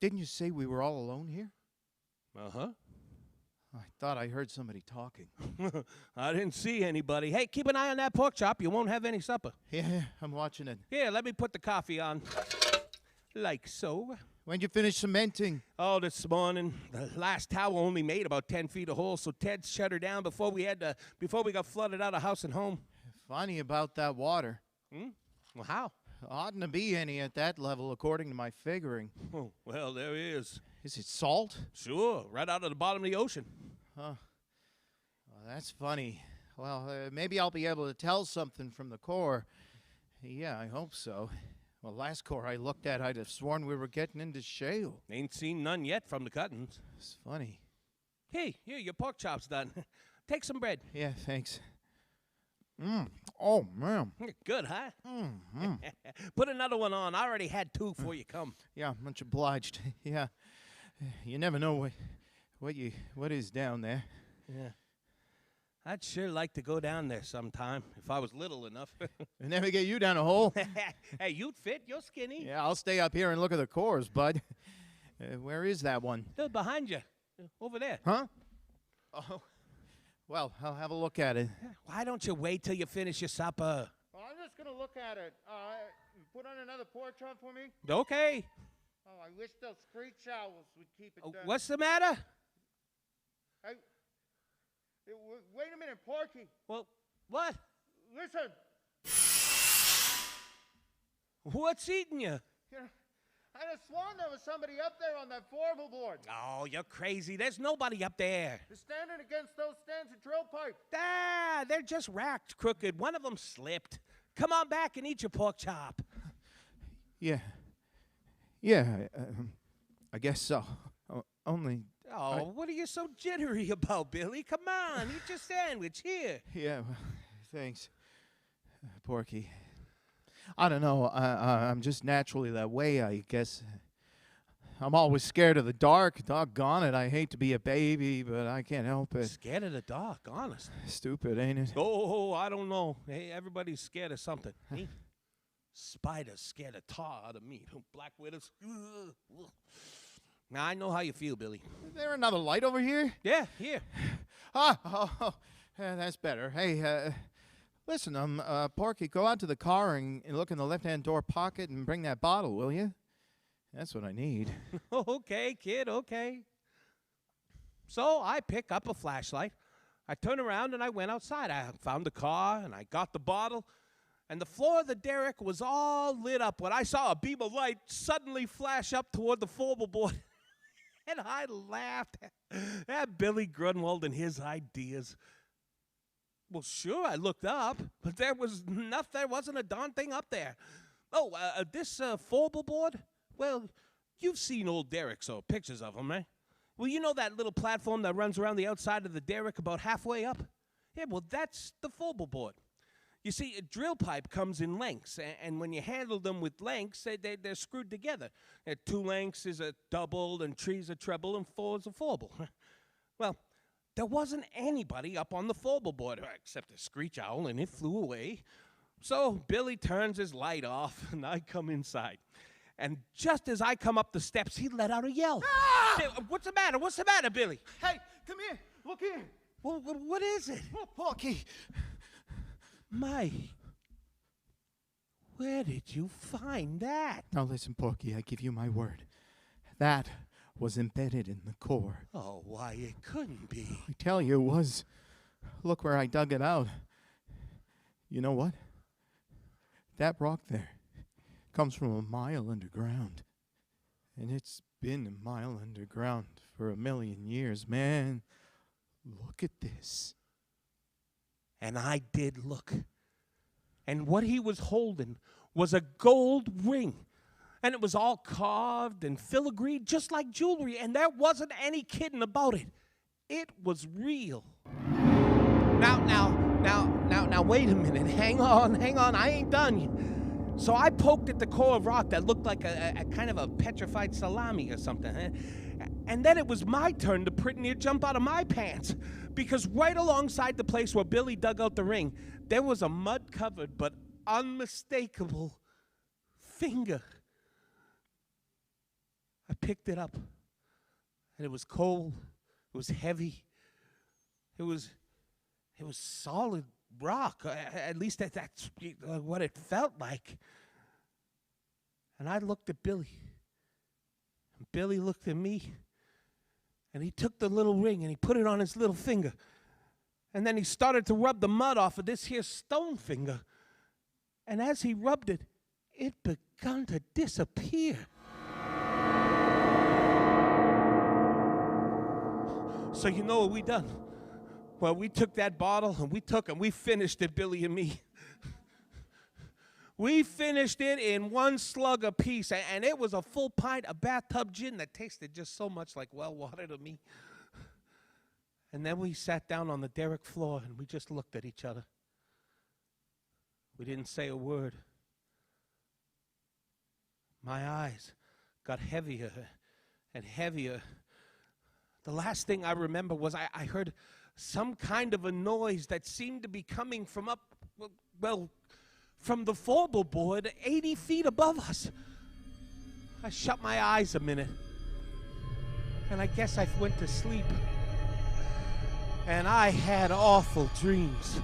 Didn't you say we were all alone here? Uh-huh. I thought I heard somebody talking. I didn't see anybody. Hey, keep an eye on that pork chop. You won't have any supper. Yeah, I'm watching it. Here, let me put the coffee on. Like so. When'd you finish cementing? Oh, this morning. The last tower only made about 10 feet of hole, so Ted shut her down before we got flooded out of house and home. Funny about that water. Well, how? Oughtn't to be any at that level, according to my figuring. Oh, well, there is. Is it salt? Sure, right out of the bottom of the ocean. Huh. Well, that's funny. Well, maybe I'll be able to tell something from the core. Yeah, I hope so. Well, last core I looked at, I'd have sworn we were getting into shale. Ain't seen none yet from the cuttings. It's funny. Hey, here, your pork chop's done. Take some bread. Yeah, thanks. Oh, man. Good, huh? Put another one on. I already had 2 before you come. Yeah, much obliged. Yeah. You never know what is down there. Yeah. I'd sure like to go down there sometime if I was little enough. They never get you down a hole. Hey, you'd fit. You're skinny. Yeah, I'll stay up here and look at the cores, bud. Where is that one? They're behind you. Over there. Huh? Oh. Well, I'll have a look at it. Why don't you wait till you finish your supper? Well, I'm just going to look at it. Put on another pork chop for me? Okay. Oh, I wish those screech owls would keep it down. What's the matter? Hey, wait a minute, Porky. Well, what? Listen. What's eating you? I just sworn there was somebody up there on that formal board. Oh, you're crazy. There's nobody up there. They're standing against those stands of drill pipe. Ah, they're just racked crooked. One of them slipped. Come on back and eat your pork chop. Yeah, I guess so. Only... Oh, what are you so jittery about, Billy? Come on, eat your sandwich here. Yeah, well, thanks, Porky. I don't know. I'm just naturally that way, I guess. I'm always scared of the dark. Doggone it. I hate to be a baby, but I can't help it. Scared of the dark, honest. Stupid, ain't it? Oh, I don't know. Hey, everybody's scared of something. Me? Spiders scared the tar out of me. Black widows. Now, I know how you feel, Billy. Is there another light over here? Yeah, here. That's better. Hey, listen, Porky, go out to the car and look in the left-hand door pocket and bring that bottle, will you? That's what I need. Okay, kid, okay. So I pick up a flashlight. I turn around and I went outside. I found the car and I got the bottle. And the floor of the derrick was all lit up when I saw a beam of light suddenly flash up toward the formal board. And I laughed at Billy Grunwald and his ideas. Well, sure, I looked up, but there wasn't a darn thing up there. Oh, this foldable board? Well, you've seen old derricks or pictures of them, right? Well, you know that little platform that runs around the outside of the derrick about halfway up? Yeah, well, that's the foldable board. You see, a drill pipe comes in lengths, and when you handle them with lengths, they're screwed together. 2 lengths is a double, and 3 is a treble, and 4 is a fourable. Well, there wasn't anybody up on the foldable board except a screech owl, and it flew away. So Billy turns his light off, and I come inside. And just as I come up the steps, he let out a yell. Ah! Hey, what's the matter? What's the matter, Billy? Hey, come here. Look here. Well, what is it? Oh, Porky. Mike, where did you find that? Now listen, Porky, I give you my word. That was embedded in the core. Oh, why, it couldn't be. I tell you, it was. Look where I dug it out. You know what? That rock there comes from a mile underground. And it's been a mile underground for 1,000,000 years. Man, look at this. And I did look. And what he was holding was a gold ring. And it was all carved and filigreed just like jewelry. And there wasn't any kidding about it. It was real. Now, wait a minute. Hang on. I ain't done. So I poked at the core of rock that looked like a kind of a petrified salami or something. And then it was my turn to pretty near jump out of my pants. Because right alongside the place where Billy dug out the ring, there was a mud-covered but unmistakable finger. I picked it up, and it was cold. It was heavy. It was solid rock. At least that's what it felt like. And I looked at Billy, and Billy looked at me. And he took the little ring and he put it on his little finger. And then he started to rub the mud off of this here stone finger. And as he rubbed it, it begun to disappear. So you know what we done? Well, we took that bottle and we finished it, Billy and me. We finished it in one slug apiece, and it was a full pint of bathtub gin that tasted just so much like well water to me. And then we sat down on the derrick floor, and we just looked at each other. We didn't say a word. My eyes got heavier and heavier. The last thing I remember was I heard some kind of a noise that seemed to be coming from up, well, from the foldable board 80 feet above us. I shut my eyes a minute, and I guess I went to sleep. And I had awful dreams.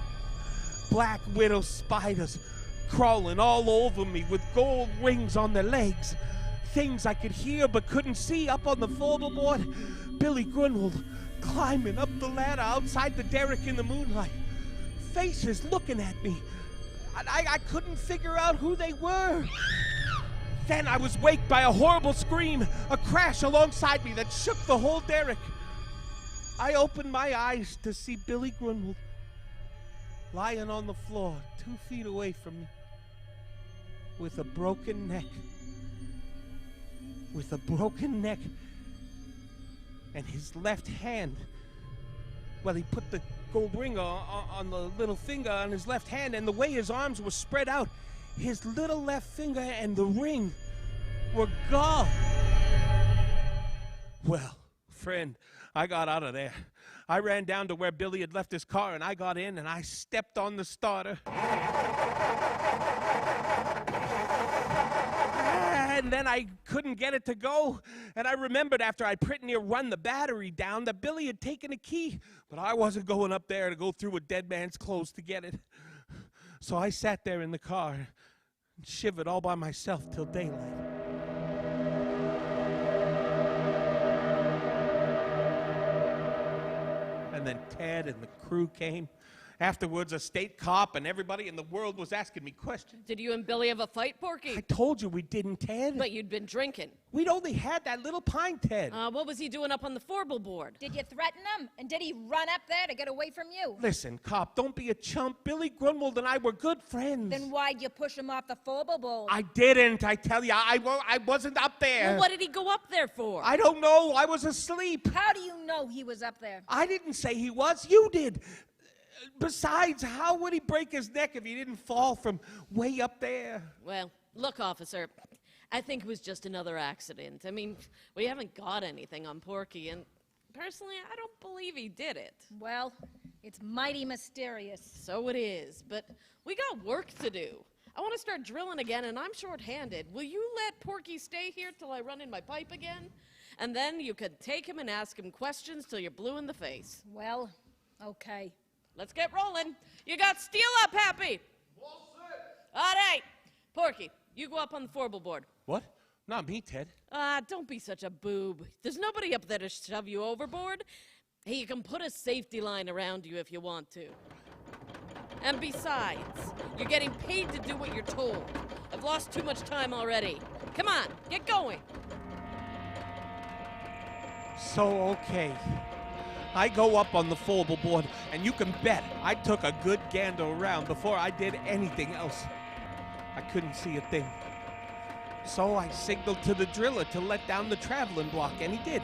Black widow spiders crawling all over me with gold rings on their legs. Things I could hear but couldn't see up on the foldable board. Billy Grunwald climbing up the ladder outside the derrick in the moonlight. Faces looking at me. I couldn't figure out who they were. Then I was waked by a horrible scream, a crash alongside me that shook the whole derrick. I opened my eyes to see Billy Grunwald lying on the floor 2 feet away from me with a broken neck. With a broken neck. And his left hand, well, he put the gold ring on the little finger on his left hand, and the way his arms were spread out, his little left finger and the ring were gone. Well, friend, I got out of there. I ran down to where Billy had left his car, and I got in, and I stepped on the starter. And then I couldn't get it to go. And I remembered after I pretty near run the battery down that Billy had taken a key. But I wasn't going up there to go through a dead man's clothes to get it. So I sat there in the car and shivered all by myself till daylight. And then Ted and the crew came, Afterwards, a state cop and everybody in the world was asking me questions. Did you and Billy have a fight, Porky? I told you we didn't, Ted. But you'd been drinking. We'd only had that little pint, Ted. What was he doing up on the forble board? Did you threaten him? And did he run up there to get away from you? Listen, cop, don't be a chump. Billy Grunwald and I were good friends. Then why'd you push him off the forble board? I didn't, I tell you. I wasn't up there. Well, what did he go up there for? I don't know. I was asleep. How do you know he was up there? I didn't say he was. You did. Besides, how would he break his neck if he didn't fall from way up there? Well, look, officer, I think it was just another accident. I mean, we haven't got anything on Porky, and personally, I don't believe he did it. Well, it's mighty mysterious. So it is, but we got work to do. I want to start drilling again, and I'm short-handed. Will you let Porky stay here till I run in my pipe again? And then you can take him and ask him questions till you're blue in the face. Well, okay. Let's get rolling. You got steel up, Happy? All right. Porky, you go up on the forble board. What? Not me, Ted. Don't be such a boob. There's nobody up there to shove you overboard. Hey, you can put a safety line around you if you want to. And besides, you're getting paid to do what you're told. I've lost too much time already. Come on, get going. So, okay. I go up on the forble board, and you can bet I took a good gander around before I did anything else. I couldn't see a thing. So I signaled to the driller to let down the traveling block, and he did.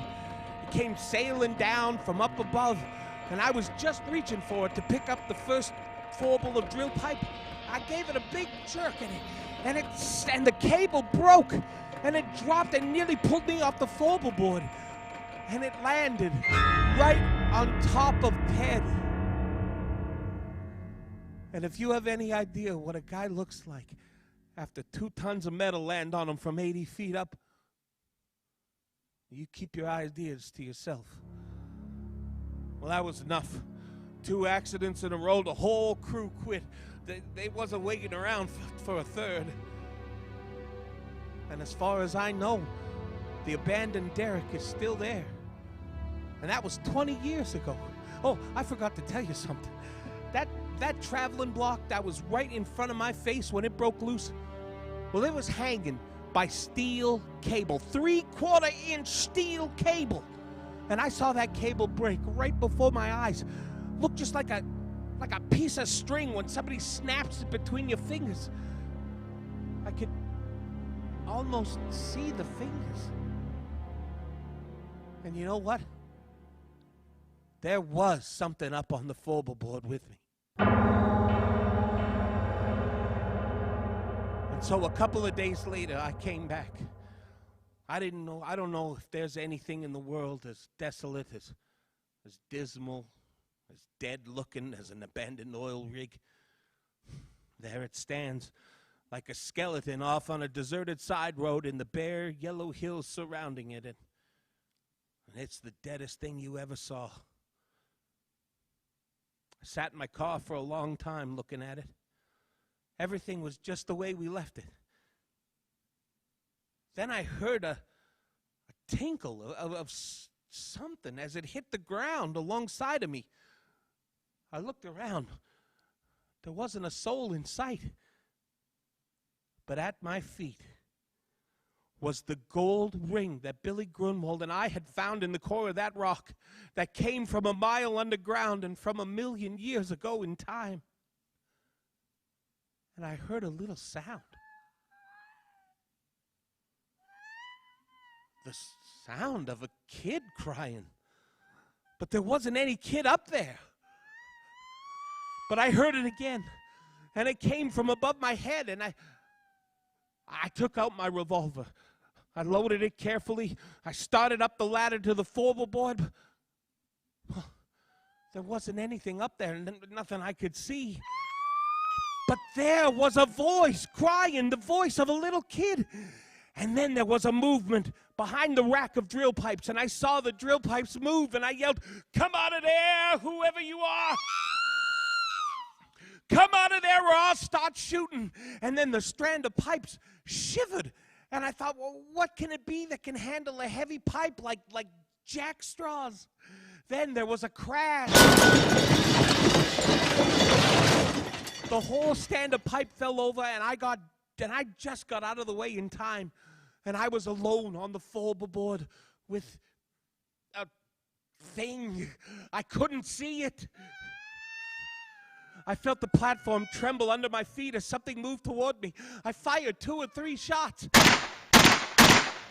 He came sailing down from up above, and I was just reaching for it to pick up the first forble of drill pipe. I gave it a big jerk, and the cable broke, and it dropped and nearly pulled me off the forble board. And it landed right on top of Ted. And if you have any idea what a guy looks like after 2 tons of metal land on him from 80 feet up, you keep your ideas to yourself. Well, that was enough. 2 accidents in a row, the whole crew quit. They wasn't waiting around for a third. And as far as I know, the abandoned derrick is still there. And that was 20 years ago. Oh, I forgot to tell you something. That traveling block that was right in front of my face when it broke loose, well, it was hanging by steel cable, 3/4 inch steel cable. And I saw that cable break right before my eyes. Looked just like a piece of string when somebody snaps it between your fingers. I could almost see the fingers. And you know what? There was something up on the forble board with me. And so a couple of days later, I came back. I don't know if there's anything in the world as desolate, as dismal, as dead-looking as an abandoned oil rig. There it stands, like a skeleton off on a deserted side road in the bare yellow hills surrounding it. And it's the deadest thing you ever saw. I sat in my car for a long time looking at it. Everything was just the way we left it. Then I heard a tinkle of something as it hit the ground alongside of me. I looked around. There wasn't a soul in sight. But at my feet was the gold ring that Billy Grunwald and I had found in the core of that rock that came from a mile underground and from 1,000,000 years ago in time. And I heard a little sound. The sound of a kid crying. But there wasn't any kid up there. But I heard it again. And it came from above my head, and I took out my revolver. I loaded it carefully. I started up the ladder to the forble board. Well, there wasn't anything up there, nothing I could see. But there was a voice crying, the voice of a little kid. And then there was a movement behind the rack of drill pipes, and I saw the drill pipes move, and I yelled, "Come out of there, whoever you are! Come out of there or I'll start shooting." And then the strand of pipes shivered. And I thought, well, what can it be that can handle a heavy pipe like jack straws? Then there was a crash. The whole stand of pipe fell over, and I just got out of the way in time, and I was alone on the floorboard with a thing. I couldn't see it. I felt the platform tremble under my feet as something moved toward me. I fired 2 or 3 shots,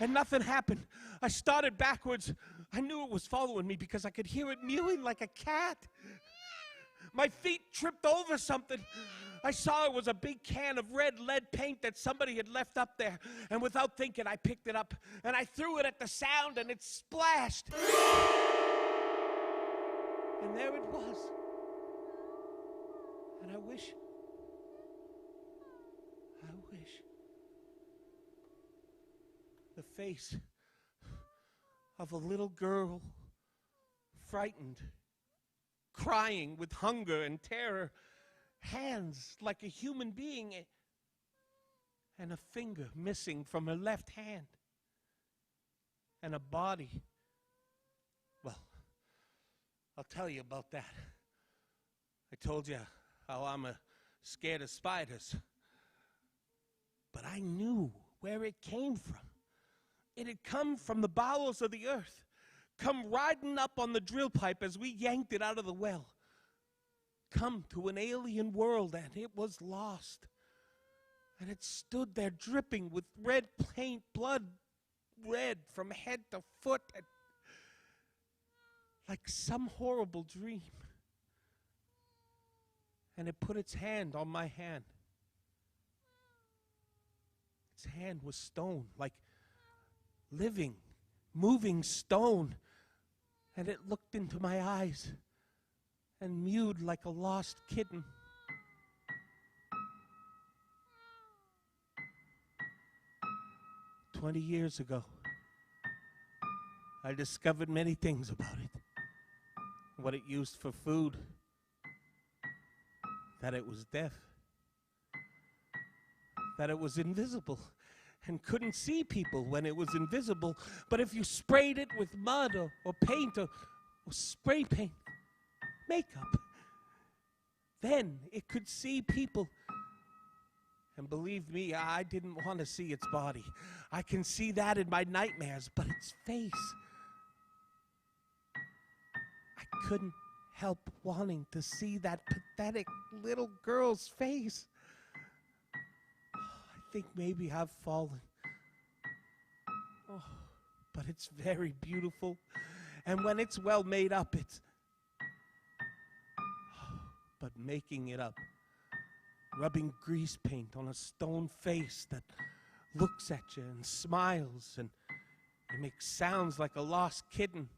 and nothing happened. I started backwards. I knew it was following me because I could hear it mewing like a cat. My feet tripped over something. I saw it was a big can of red lead paint that somebody had left up there. And without thinking, I picked it up and I threw it at the sound and it splashed. And there it was. And I wish the face of a little girl, frightened, crying with hunger and terror, hands like a human being, and a finger missing from her left hand, and a body. Well, I'll tell you about that. I told you how I'm scared of spiders, but I knew where it came from. It had come from the bowels of the earth, come riding up on the drill pipe as we yanked it out of the well, come to an alien world, and it was lost. And it stood there dripping with red paint, blood red from head to foot, like some horrible dream. And it put its hand on my hand. Its hand was stone, like living, moving stone. And it looked into my eyes and mewed like a lost kitten. "20 years ago, I discovered many things about it. What it used for food, that it was deaf, that it was invisible and couldn't see people when it was invisible. But if you sprayed it with mud or paint or spray paint, makeup, then it could see people. And believe me, I didn't want to see its body. I can see that in my nightmares, but its face, I couldn't help wanting to see that pathetic little girl's face. I think maybe I've fallen. Oh, but it's very beautiful. And when it's well made up, it's... But making it up, rubbing grease paint on a stone face that looks at you and smiles, and it makes sounds like a lost kitten.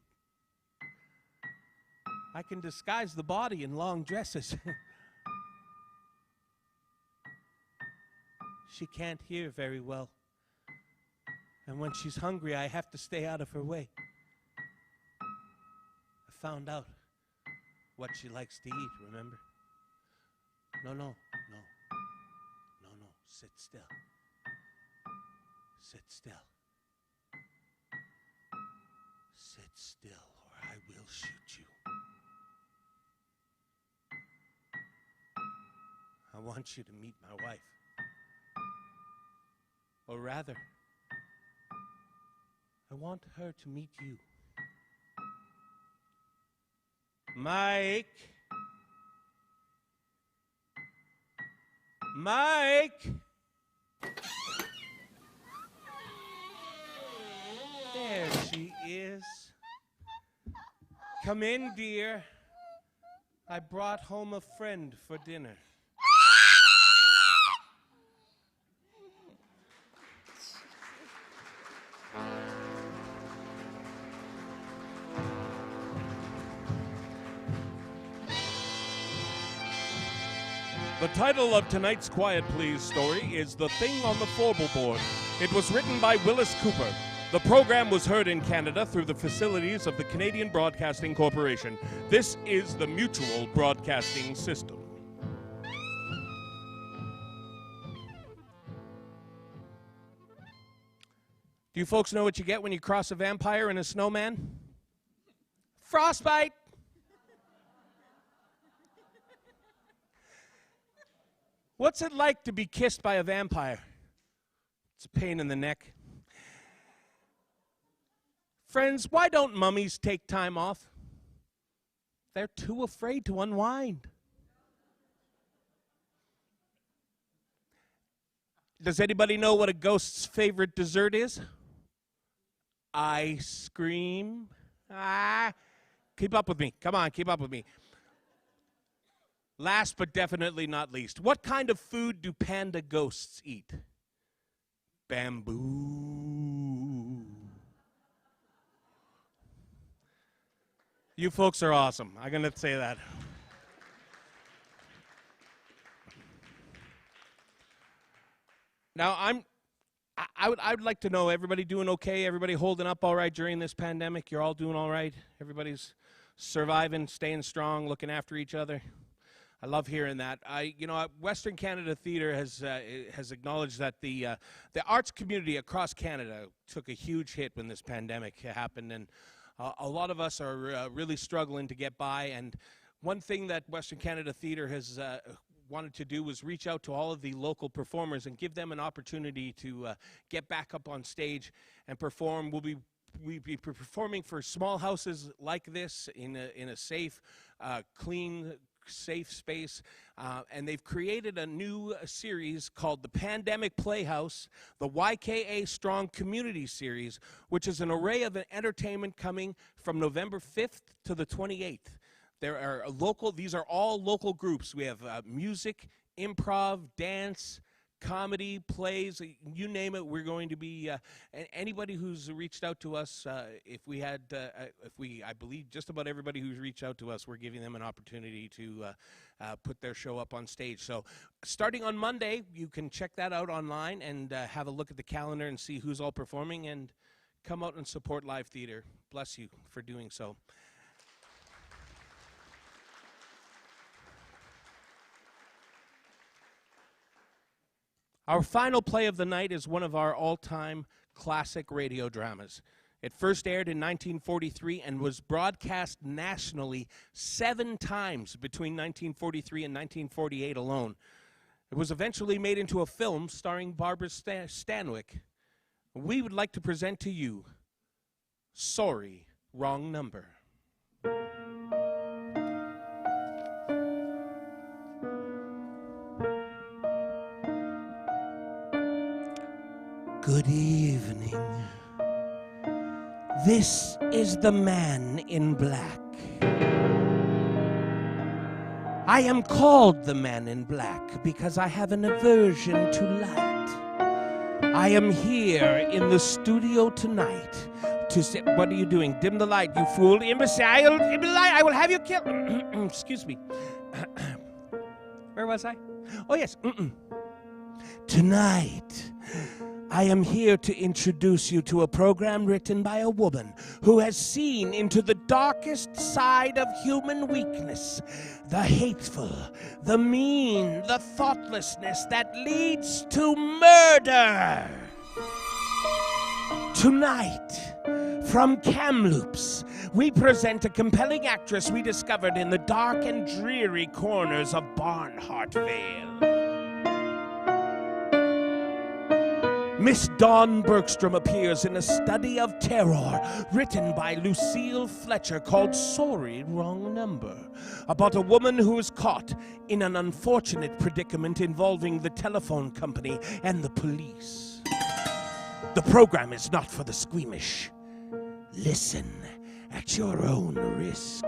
I can disguise the body in long dresses. She can't hear very well. And when she's hungry, I have to stay out of her way. I found out what she likes to eat, remember? No. Sit still. Sit still. Sit still, or I will shoot you. I want you to meet my wife. Or rather, I want her to meet you. Mike! There she is. Come in, dear. I brought home a friend for dinner. The title of tonight's Quiet Please story is The Thing on the Floorboard. It was written by Willis Cooper. The program was heard in Canada through the facilities of the Canadian Broadcasting Corporation. This is the Mutual Broadcasting System. Do you folks know what you get when you cross a vampire and a snowman? Frostbite! What's it like to be kissed by a vampire? It's a pain in the neck. Friends, why don't mummies take time off? They're too afraid to unwind. Does anybody know what a ghost's favorite dessert is? Ice cream. Keep up with me. Come on, keep up with me. Last but definitely not least, what kind of food do panda ghosts eat? Bamboo. You folks are awesome. I'm going to say that. Now, I would like to know, everybody doing okay? Everybody holding up all right during this pandemic? You're all doing all right? Everybody's surviving, staying strong, looking after each other? I love hearing that. Western Canada Theatre has acknowledged that the arts community across Canada took a huge hit when this pandemic happened, and a lot of us are really struggling to get by. And one thing that Western Canada Theatre has wanted to do was reach out to all of the local performers and give them an opportunity to get back up on stage and perform. We'll be performing for small houses like this in a safe, clean, safe space, and they've created a new series called the Pandemic Playhouse, the YKA Strong Community Series, which is an array of entertainment coming from November 5th to the 28th. These are all local groups. We have music, improv, dance, comedy, plays, you name it. We're going to be, anybody who's reached out to us, I believe just about everybody who's reached out to us, we're giving them an opportunity to put their show up on stage. So starting on Monday, you can check that out online and have a look at the calendar and see who's all performing, and come out and support live theater. Bless you for doing so. Our final play of the night is one of our all-time classic radio dramas. It first aired in 1943 and was broadcast nationally 7 times between 1943 and 1948 alone. It was eventually made into a film starring Barbara Stanwyck. We would like to present to you Sorry, Wrong Number. Good evening. This is the man in black. I am called the man in black because I have an aversion to light. I am here in the studio tonight to say, what are you doing? Dim the light, you fool, imbecile, dim the light, I will have you killed. Excuse me. Where was I? Oh, yes. Tonight, I am here to introduce you to a program written by a woman who has seen into the darkest side of human weakness, the hateful, the mean, the thoughtlessness that leads to murder. Tonight, from Kamloops, we present a compelling actress we discovered in the dark and dreary corners of Barnhart Vale. Miss Dawn Bergstrom appears in a study of terror written by Lucille Fletcher called Sorry, Wrong Number, about a woman who is caught in an unfortunate predicament involving the telephone company and the police. The program is not for the squeamish. Listen at your own risk.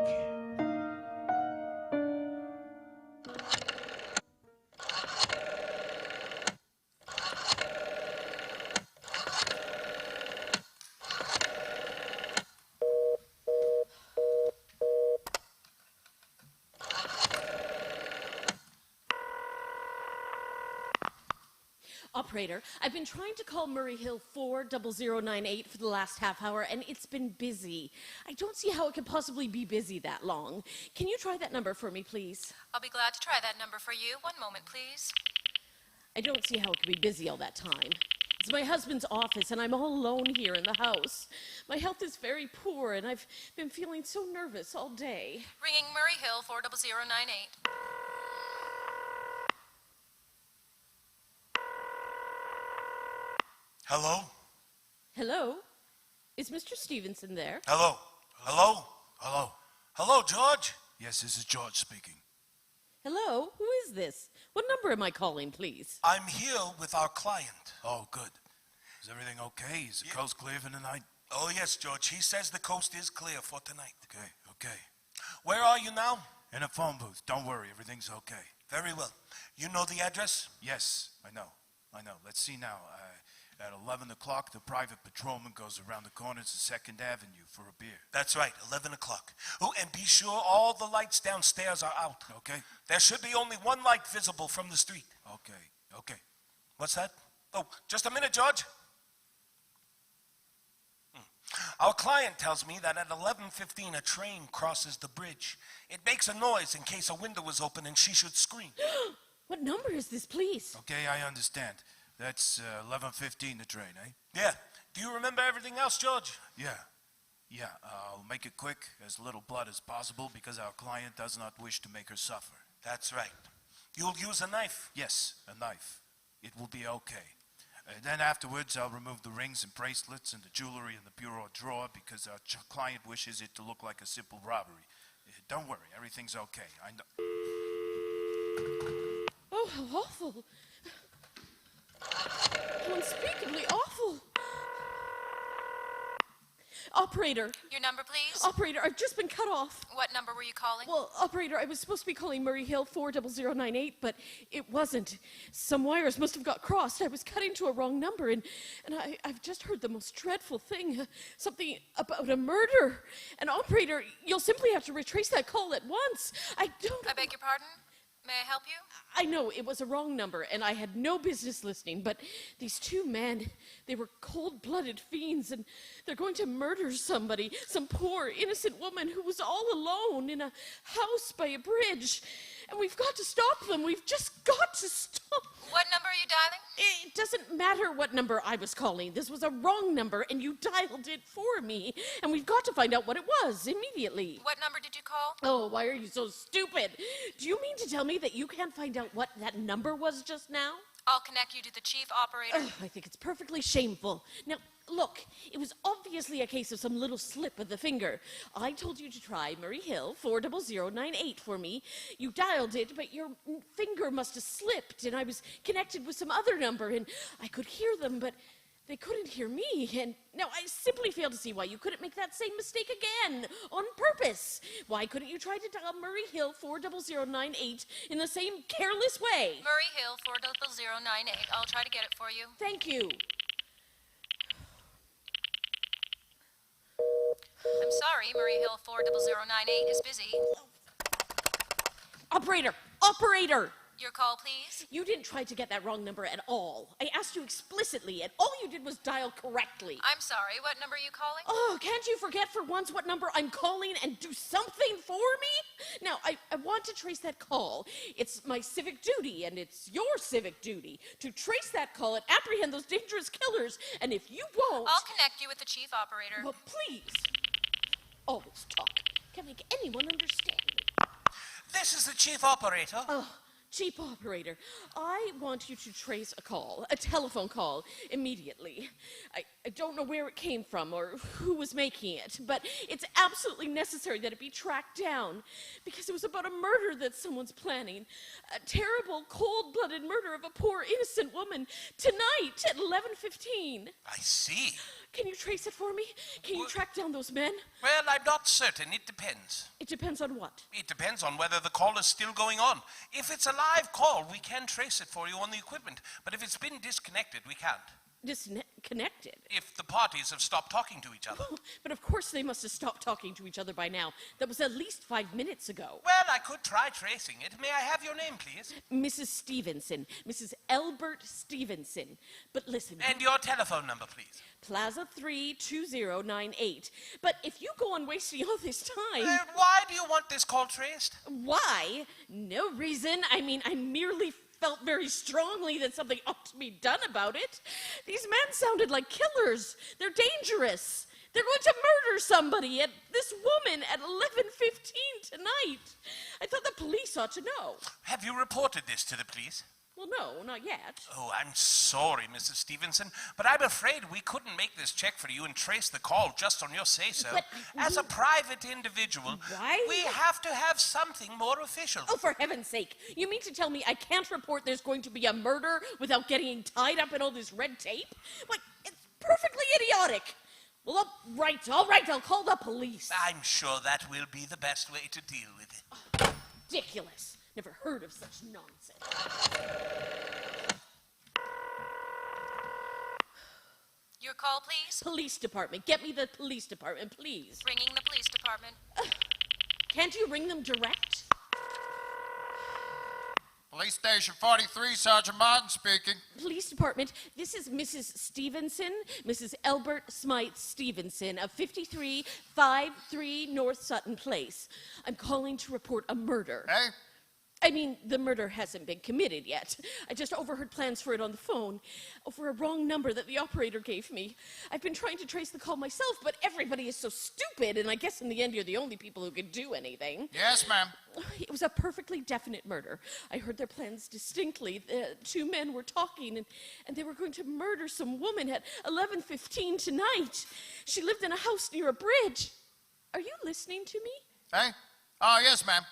Operator, I've been trying to call Murray Hill 40098 for the last half hour, and it's been busy. I don't see how it could possibly be busy that long. Can you try that number for me, please? I'll be glad to try that number for you. One moment, please. I don't see how it could be busy all that time. It's my husband's office, and I'm all alone here in the house. My health is very poor, and I've been feeling so nervous all day. Ringing Murray Hill 40098. Hello? Hello? Is Mr. Stevenson there? Hello? Hello? Hello? Hello, George? Yes, this is George speaking. Hello? Who is this? What number am I calling, please? I'm here with our client. Oh, good. Is everything okay? Is the coast clear for tonight? Oh, yes, George. He says the coast is clear for tonight. Okay. Where are you now? In a phone booth. Don't worry, everything's okay. Very well. You know the address? Yes, I know. Let's see now. At 11 o'clock, the private patrolman goes around the corner to 2nd Avenue for a beer. That's right, 11 o'clock. Oh, and be sure all the lights downstairs are out. Okay. There should be only one light visible from the street. Okay. What's that? Oh, just a minute, George. Our client tells me that at 11:15 a train crosses the bridge. It makes a noise in case a window is open and she should scream. What number is this, please? Okay, I understand. That's 11:15 the train, eh? Yeah. Do you remember everything else, George? Yeah. I'll make it quick, as little blood as possible, because our client does not wish to make her suffer. That's right. You'll use a knife? Yes, a knife. It will be okay. Then afterwards, I'll remove the rings and bracelets and the jewelry in the bureau drawer because our client wishes it to look like a simple robbery. Don't worry, everything's okay. I know. Oh, how awful. How unspeakably awful. Operator. Your number, please? Operator, I've just been cut off. What number were you calling? Well, operator, I was supposed to be calling Murray Hill 40098, but it wasn't. Some wires must have got crossed. I was cutting to a wrong number, and I've just heard the most dreadful thing. Something about a murder. And operator, you'll simply have to retrace that call at once. I beg your pardon? May I help you? I know it was a wrong number, and I had no business listening, but these two men, they were cold-blooded fiends, and they're going to murder somebody, some poor, innocent woman who was all alone in a house by a bridge. And we've got to stop them. We've just got to stop. What number are you dialing? It doesn't matter what number I was calling. This was a wrong number, and you dialed it for me. And we've got to find out what it was immediately. What number did you call? Oh, why are you so stupid? Do you mean to tell me that you can't find out what that number was just now? I'll connect you to the chief operator. I think it's perfectly shameful. Now, look, it was obviously a case of some little slip of the finger. I told you to try Murray Hill 40098 for me. You dialed it, but your finger must have slipped, and I was connected with some other number, and I could hear them, but they couldn't hear me. And now I simply fail to see why you couldn't make that same mistake again on purpose. Why couldn't you try to dial Murray Hill 40098 in the same careless way? Murray Hill 40098. I'll try to get it for you. Thank you. I'm sorry, Murray Hill 40098 is busy. Operator! Your call, please. You didn't try to get that wrong number at all. I asked you explicitly, and all you did was dial correctly. I'm sorry, what number are you calling? Oh, can't you forget for once what number I'm calling and do something for me? Now, I want to trace that call. It's my civic duty, and it's your civic duty to trace that call and apprehend those dangerous killers. And if you won't... I'll connect you with the chief operator. Well, please. All this talk can't make anyone understand me. This is the chief operator. Chief operator, I want you to trace a call, a telephone call, immediately. I don't know where it came from or who was making it, but it's absolutely necessary that it be tracked down because it was about a murder that someone's planning. A terrible, cold-blooded murder of a poor, innocent woman tonight at 11:15. I see. Can you trace it for me? Can you track down those men? Well, I'm not certain. It depends. It depends on what? It depends on whether the call is still going on. If it's a live call, we can trace it for you on the equipment. But if it's been disconnected, we can't. Disconnected? If the parties have stopped talking to each other. But of course they must have stopped talking to each other by now. That was at least 5 minutes ago. Well, I could try tracing it. May I have your name, please? Mrs. Stevenson. Mrs. Elbert Stevenson. But listen. And your telephone number, please. Plaza 32098. But if you go on wasting all this time... why do you want this call traced? Why? No reason. I mean, I merely felt very strongly that something ought to be done about it. These men sounded like killers. They're dangerous. They're going to murder somebody, at this woman, at 11:15 tonight. I thought the police ought to know. Have you reported this to the police? Well, no, not yet. Oh, I'm sorry, Mrs. Stevenson, but I'm afraid we couldn't make this check for you and trace the call just on your say-so. But As a private individual, Why? we have to have something more official. Oh, for heaven's sake. You mean to tell me I can't report there's going to be a murder without getting tied up in all this red tape? Like, it's perfectly idiotic. Well, all right, I'll call the police. I'm sure that will be the best way to deal with it. Ridiculous. Never heard of such nonsense. Your call, please. Police department. Get me the police department, please. Ringing the police department. Can't you ring them direct? Police Station 43, Sergeant Martin speaking. Police department, this is Mrs. Stevenson, Mrs. Elbert Smythe Stevenson of 5353 North Sutton Place. I'm calling to report a murder. Hey? I mean, the murder hasn't been committed yet. I just overheard plans for it on the phone over a wrong number that the operator gave me. I've been trying to trace the call myself, but everybody is so stupid, and I guess in the end you're the only people who could do anything. Yes, ma'am. It was a perfectly definite murder. I heard their plans distinctly. The two men were talking, and they were going to murder some woman at 11:15 tonight. She lived in a house near a bridge. Are you listening to me? Hey? Oh, yes, ma'am.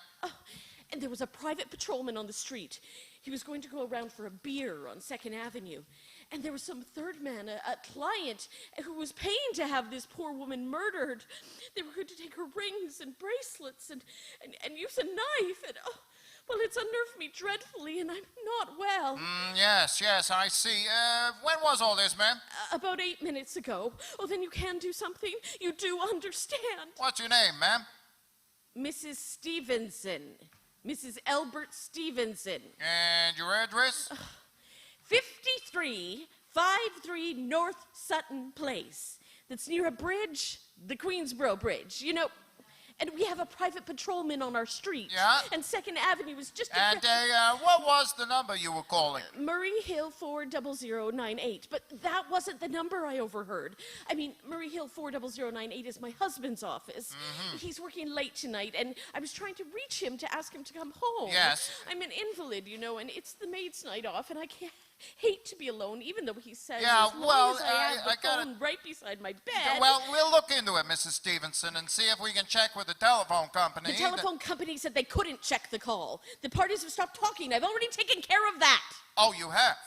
And there was a private patrolman on the street. He was going to go around for a beer on 2nd Avenue. And there was some third man, a client, who was paying to have this poor woman murdered. They were going to take her rings and bracelets and use a knife. And, well, it's unnerved me dreadfully, and I'm not well. Yes, I see. When was all this, ma'am? About 8 minutes ago. Oh, then you can do something. You do understand. What's your name, ma'am? Mrs. Stevenson. Mrs. Elbert Stevenson. And your address? 5353 North Sutton Place. That's near a bridge, the Queensboro Bridge. You know, and we have a private patrolman on our street. Yeah? And 2nd Avenue is just... And what was the number you were calling? Murray Hill 40098. But that wasn't the number I overheard. I mean, Murray Hill 40098 is my husband's office. He's working late tonight, and I was trying to reach him to ask him to come home. Yes. I'm an invalid, you know, and it's the maid's night off, and I can't... hate to be alone, even though he says Yeah, as long well, as I have the I gotta- phone right beside my bed. Well, we'll look into it, Mrs. Stevenson, and see if we can check with the telephone company. The telephone company said they couldn't check the call. The parties have stopped talking. I've already taken care of that. Oh, you have?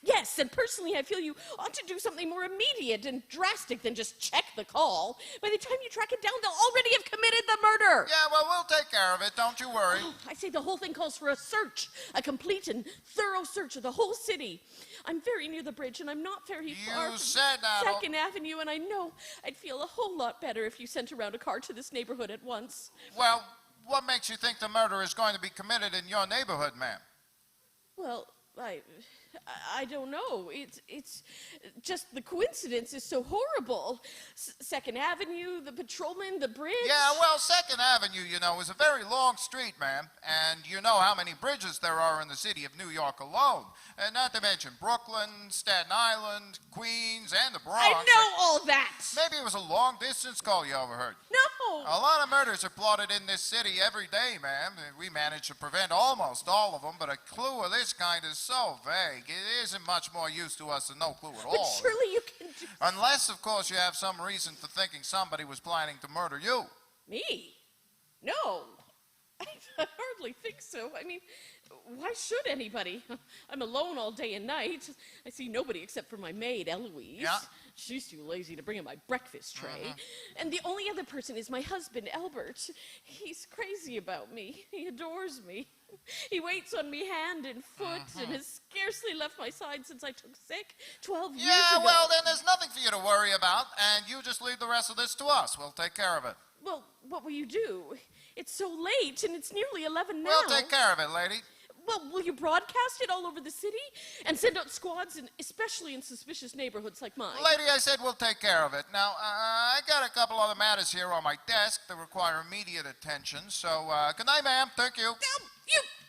Yes, and personally, I feel you ought to do something more immediate and drastic than just check the call. By the time you track it down, they'll already have committed the murder. Yeah, well, we'll take care of it. Don't you worry. I say the whole thing calls for a search, a complete and thorough search of the whole city. I'm very near the bridge, and I'm not very far from said that. 2nd Avenue, and I know I'd feel a whole lot better if you sent around a car to this neighborhood at once. Well, what makes you think the murder is going to be committed in your neighborhood, ma'am? Well, I don't know. It's just the coincidence is so horrible. 2nd Avenue, the patrolman, the bridge. Yeah, well, 2nd Avenue, you know, is a very long street, ma'am. And you know how many bridges there are in the city of New York alone. And not to mention Brooklyn, Staten Island, Queens, and the Bronx. I know all that. Maybe it was a long-distance call you overheard. No. A lot of murders are plotted in this city every day, ma'am. We manage to prevent almost all of them, but a clue of this kind is so vague. It isn't much more use to us than no clue at all. But surely you can do... Unless, of course, you have some reason for thinking somebody was planning to murder you. Me? No. I hardly think so. I mean, why should anybody? I'm alone all day and night. I see nobody except for my maid, Eloise. Yeah. She's too lazy to bring in my breakfast tray. And the only other person is my husband, Albert. He's crazy about me. He adores me. He waits on me hand and foot and has scarcely left my side since I took sick 12 years ago. Yeah, well, then there's nothing for you to worry about, and you just leave the rest of this to us. We'll take care of it. Well, what will you do? It's so late, and it's nearly 11 now. We'll take care of it, lady. Well, will you broadcast it all over the city and send out squads, especially in suspicious neighborhoods like mine? Lady, I said we'll take care of it. Now, I got a couple other matters here on my desk that require immediate attention, so good night, ma'am. Thank you.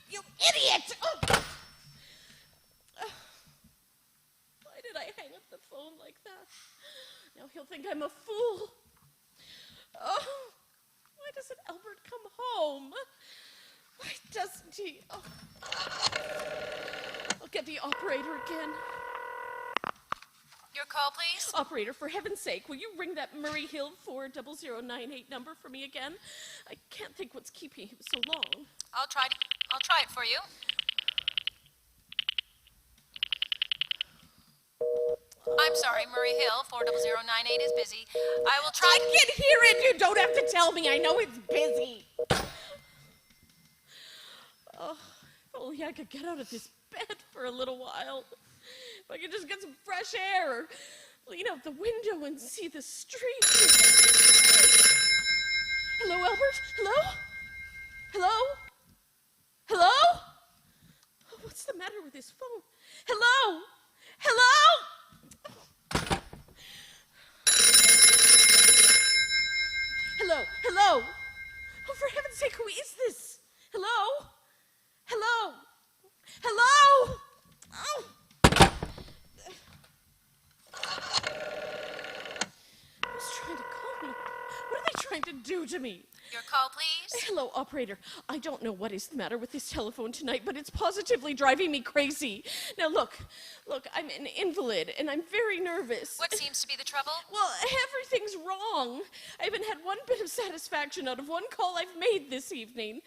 You idiot! Oh. Why did I hang up the phone like that? Now he'll think I'm a fool. Oh, why doesn't Albert come home? Why doesn't he? Oh. I'll get the operator again. Your call, please. Operator, for heaven's sake, will you ring that Murray Hill 40098 number for me again? I can't think what's keeping him so long. I'll try it for you. I'm sorry, Murray Hill 40098 is busy. I will try. I can hear it. You don't have to tell me. I know it's busy. Oh, if only I could get out of this bed for a little while. If I could just get some fresh air or lean out the window and see the street. Hello, Albert? Hello? Hello? Hello? Oh, what's the matter with his phone? Hello? Hello? Hello? Hello? Oh, for heaven's sake, who is this? Hello? Hello? Hello? Oh! Who's trying to call me? What are they trying to do to me? Your call, please. Hello, operator. I don't know what is the matter with this telephone tonight, but it's positively driving me crazy. Now, look, I'm an invalid, and I'm very nervous. What seems to be the trouble? Well, everything's wrong. I haven't had one bit of satisfaction out of one call I've made this evening.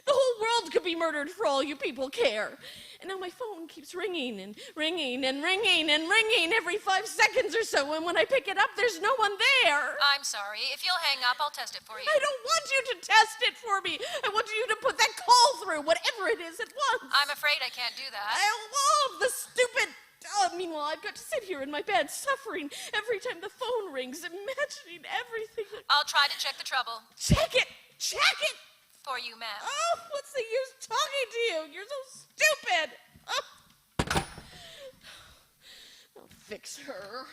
The whole world could be murdered for all you people care. And now my phone keeps ringing and ringing and ringing and ringing every 5 seconds or so, and when I pick it up, there's no one there. I'm sorry. If you'll hang up, I'll test it for you. I don't want you to test it for me. I want you to put that call through, whatever it is, at once. I'm afraid I can't do that. I love the stupid... meanwhile, I've got to sit here in my bed, suffering every time the phone rings, imagining everything. I'll try to check the trouble. Check it! Check it! For you, ma'am. Oh, what's the use talking to you? You're so stupid. Oh. I'll fix her.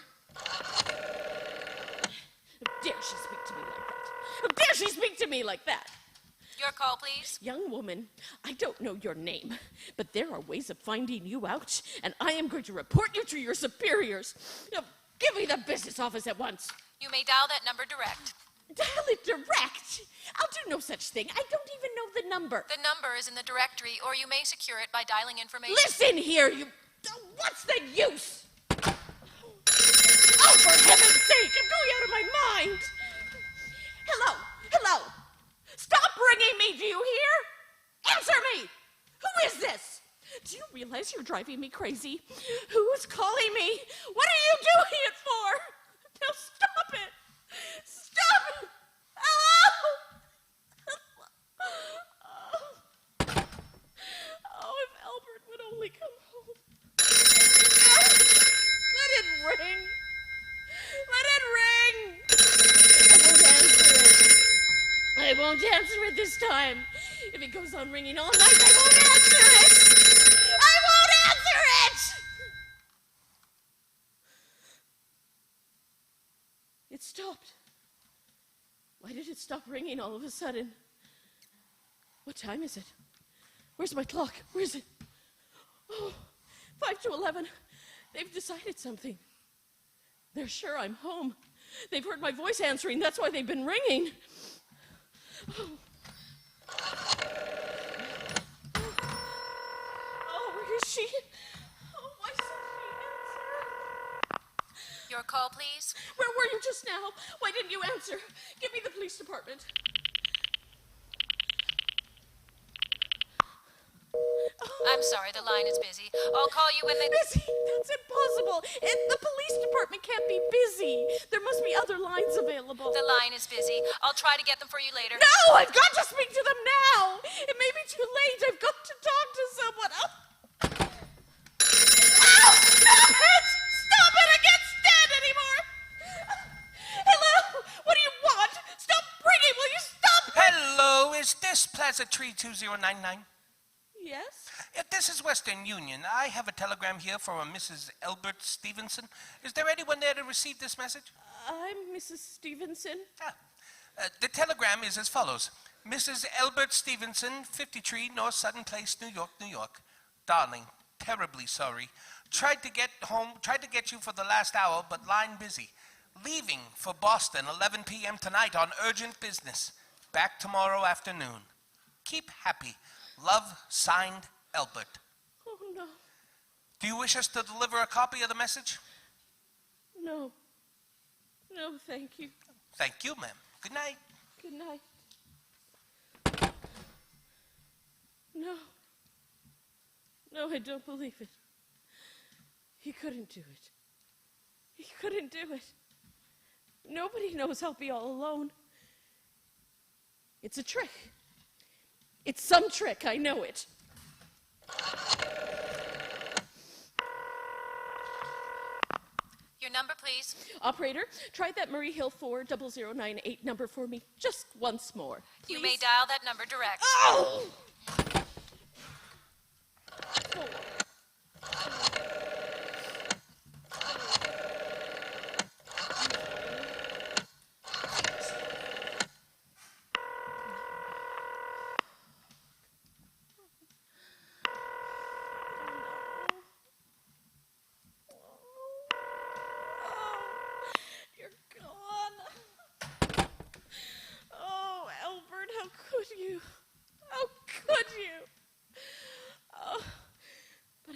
How dare she speak to me like that? How dare she speak to me like that? Your call, please. Young woman, I don't know your name, but there are ways of finding you out, and I am going to report you to your superiors. Now, give me the business office at once. You may dial that number direct. Dial it direct? I'll do no such thing. I don't even know the number. The number is in the directory, or you may secure it by dialing information. Listen here, you... What's the use? Oh, for heaven's sake, I'm going out of my mind. Hello? Hello? Stop ringing me, do you hear? Answer me! Who is this? Do you realize you're driving me crazy? Who's calling me? What are you doing it for? Now stop it! Stop it! Hello! Oh, if Albert would only come home. Let it ring! Let it ring! I won't answer it this time. If it goes on ringing all night, I won't answer it! I won't answer it! It stopped. Why did it stop ringing all of a sudden? What time is it? Where's my clock? Where is it? Oh, 5 to 11. They've decided something. They're sure I'm home. They've heard my voice answering. That's why they've been ringing. Oh, where is she? Oh, why didn't she answer? Your call, please. Where were you just now? Why didn't you answer? Give me the police department. I'm sorry, the line is busy. I'll call you when they... Busy? That's impossible. The police department can't be busy. There must be other lines available. The line is busy. I'll try to get them for you later. No, I've got to speak to them now. It may be too late. I've got to talk to someone. Oh, stop it! Stop it! I can't stand anymore. Hello? What do you want? Stop ringing. Will you stop? Hello, is this Plaza Tree 2099? Yes? This is Western Union. I have a telegram here for a Mrs. Elbert Stevenson. Is there anyone there to receive this message? I'm Mrs. Stevenson. The telegram is as follows. Mrs. Elbert Stevenson, 53 North Sudden Place, New York, New York. Darling, terribly sorry. Tried to get you for the last hour, but line busy. Leaving for Boston, 11 p.m. tonight on urgent business. Back tomorrow afternoon. Keep happy. Love, signed, Elbert. Oh, no. Do you wish us to deliver a copy of the message? No. No, thank you. Thank you, ma'am. Good night. Good night. No. No, I don't believe it. He couldn't do it. He couldn't do it. Nobody knows I'll be all alone. It's a trick. It's some trick, I know it. Your number, please. Operator, try that Murray Hill 40098 number for me just once more, please. You may dial that number direct. Oh!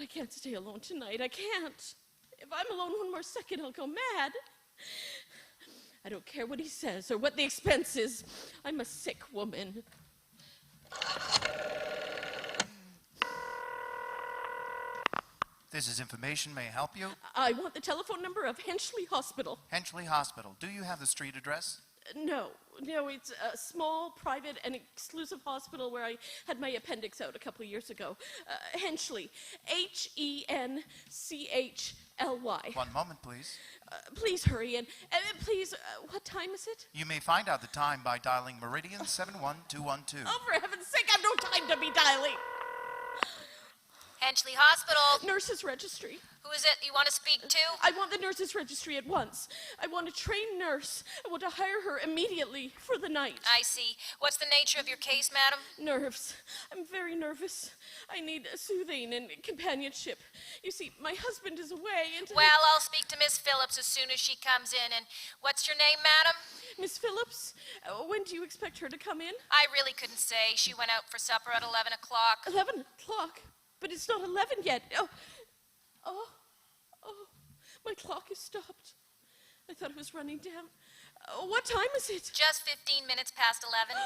I can't stay alone tonight. I can't. If I'm alone one more second, I'll go mad. I don't care what he says or what the expense is. I'm a sick woman. This is information. May I help you? I want the telephone number of Henchley Hospital. Henchley Hospital. Do you have the street address? No, it's a small, private, and exclusive hospital where I had my appendix out a couple of years ago. Henchley. Henchley. 1 moment, please. Please hurry, and please, what time is it? You may find out the time by dialing Meridian 71212. Oh, for heaven's sake, I've no time to be dialing. Henchley Hospital. Nurses Registry. Who is it you want to speak to? I want the nurses registry at once. I want a trained nurse. I want to hire her immediately for the night. I see. What's the nature of your case, madam? Nerves. I'm very nervous. I need soothing and companionship. You see, my husband is away and... Well, I'll speak to Miss Phillips as soon as she comes in. And what's your name, madam? Miss Phillips? When do you expect her to come in? I really couldn't say. She went out for supper at 11 o'clock. 11 o'clock? But it's not 11 yet. Oh, my clock is stopped. I thought it was running down. What time is it? Just 15 minutes past 11.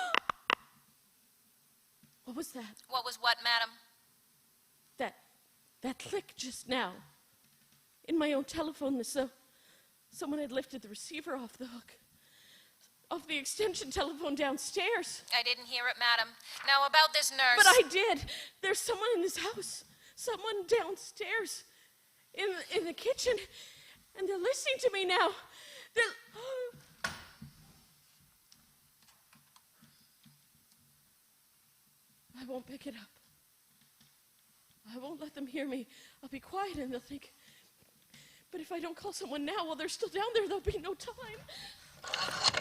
What was that? What was what, madam? That click just now. In my own telephone, as though someone had lifted the receiver off the hook. Off the extension telephone downstairs. I didn't hear it, madam. Now, about this nurse... But I did. There's someone in this house. Someone downstairs. In the kitchen. And they're listening to me now. I won't pick it up. I won't let them hear me. I'll be quiet and they'll think... But if I don't call someone now while they're still down there, there'll be no time. Oh,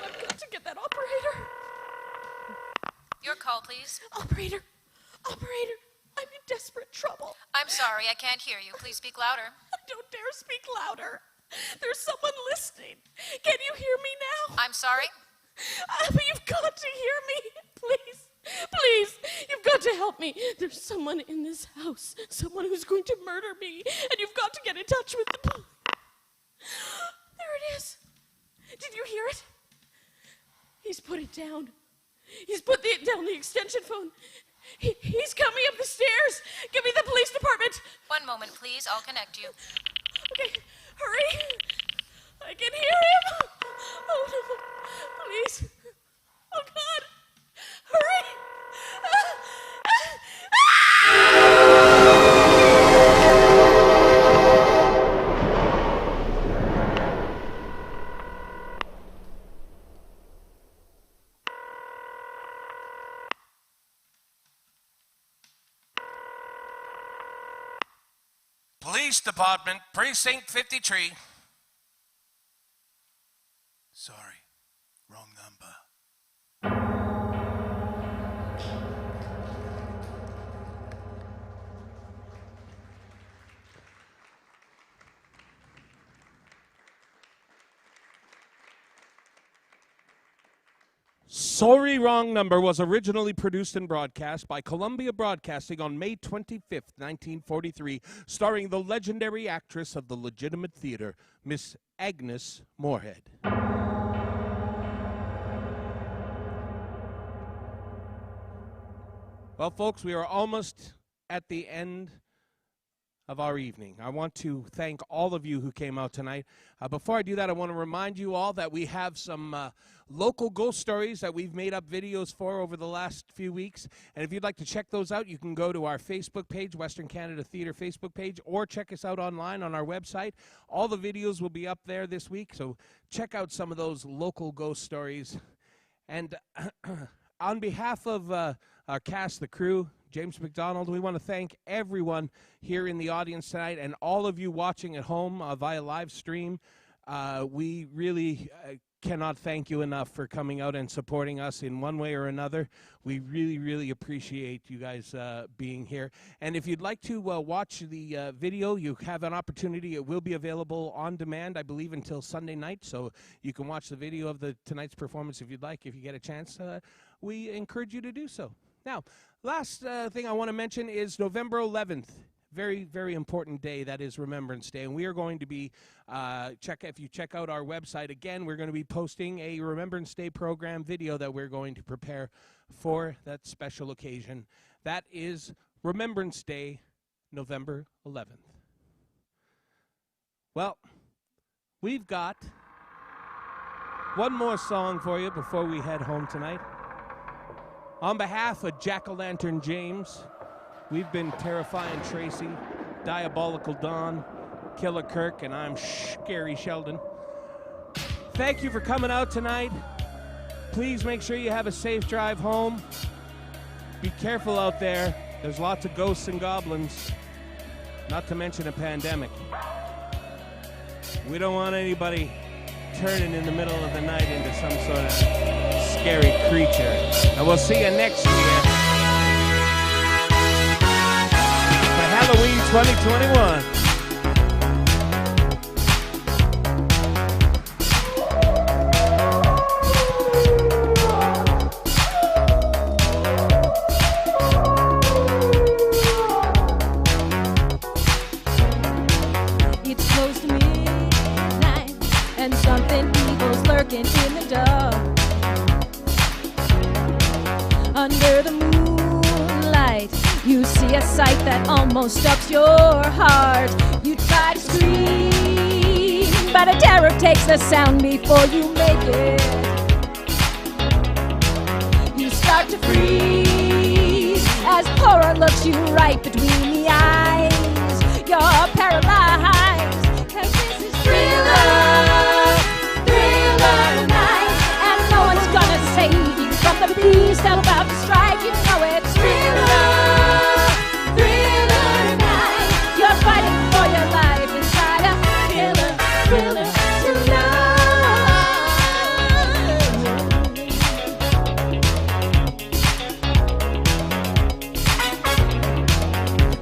I've got to get that operator. Your call, please. Operator, I'm in desperate trouble. I'm sorry, I can't hear you. Please speak louder. I don't dare speak louder. There's someone listening. Can you hear me now? I'm sorry? You've got to hear me. Please, you've got to help me. There's someone in this house, someone who's going to murder me, and you've got to get in touch with the police. There it is. Did you hear it? He's put it down. He's put down the extension phone. He's coming up the stairs. Give me the police department. 1 moment, please. I'll connect you. Okay, hurry. I can hear him. Oh, no. Please. Oh, God. Hurry. Police Department, Precinct 53. Sorry, wrong number. Sorry Wrong Number was originally produced and broadcast by Columbia Broadcasting on May 25th, 1943, starring the legendary actress of the legitimate theater, Miss Agnes Moorehead. Well, folks, we are almost at the end of our evening. I want to thank all of you who came out tonight. Before I do that, I want to remind you all that we have some local ghost stories that we've made up videos for over the last few weeks. And if you'd like to check those out, you can go to our Facebook page, Western Canada Theatre Facebook page, or check us out online on our website. All the videos will be up there this week, so check out some of those local ghost stories. And on behalf of our cast, the crew, James MacDonald, we want to thank everyone here in the audience tonight and all of you watching at home via live stream. We really cannot thank you enough for coming out and supporting us in one way or another. We really, really appreciate you guys being here. And if you'd like to watch the video, you have an opportunity. It will be available on demand, I believe, until Sunday night. So you can watch the video of tonight's performance if you'd like, if you get a chance. We encourage you to do so. Now, last thing I want to mention is November 11th. Very, very important day. That is Remembrance Day. And we are going to be, if you check out our website again, we're going to be posting a Remembrance Day program video that we're going to prepare for that special occasion. That is Remembrance Day, November 11th. Well, we've got one more song for you before we head home tonight. On behalf of Jack-o'-lantern James, we've been Terrifying Tracey, Diabolical Don, Killer Kirk, and I'm Scary Sheldon. Thank you for coming out tonight. Please make sure you have a safe drive home. Be careful out there. There's lots of ghosts and goblins, not to mention a pandemic. We don't want anybody turning in the middle of the night into some sort of scary creature. And we'll see you next year for Halloween 2021. It's close to midnight, and something evil's lurking in the dark. Under the moonlight, you see a sight that almost stops your heart. You try to scream, but a terror takes the sound before you make it. You start to freeze as horror looks you right between the eyes. You're paralyzed, 'cause this is Thriller, Thriller night, and no one's gonna save you from the beast about to strike. You know it's Thriller, Thriller night. You're fighting for your life inside a Thriller, Thriller tonight.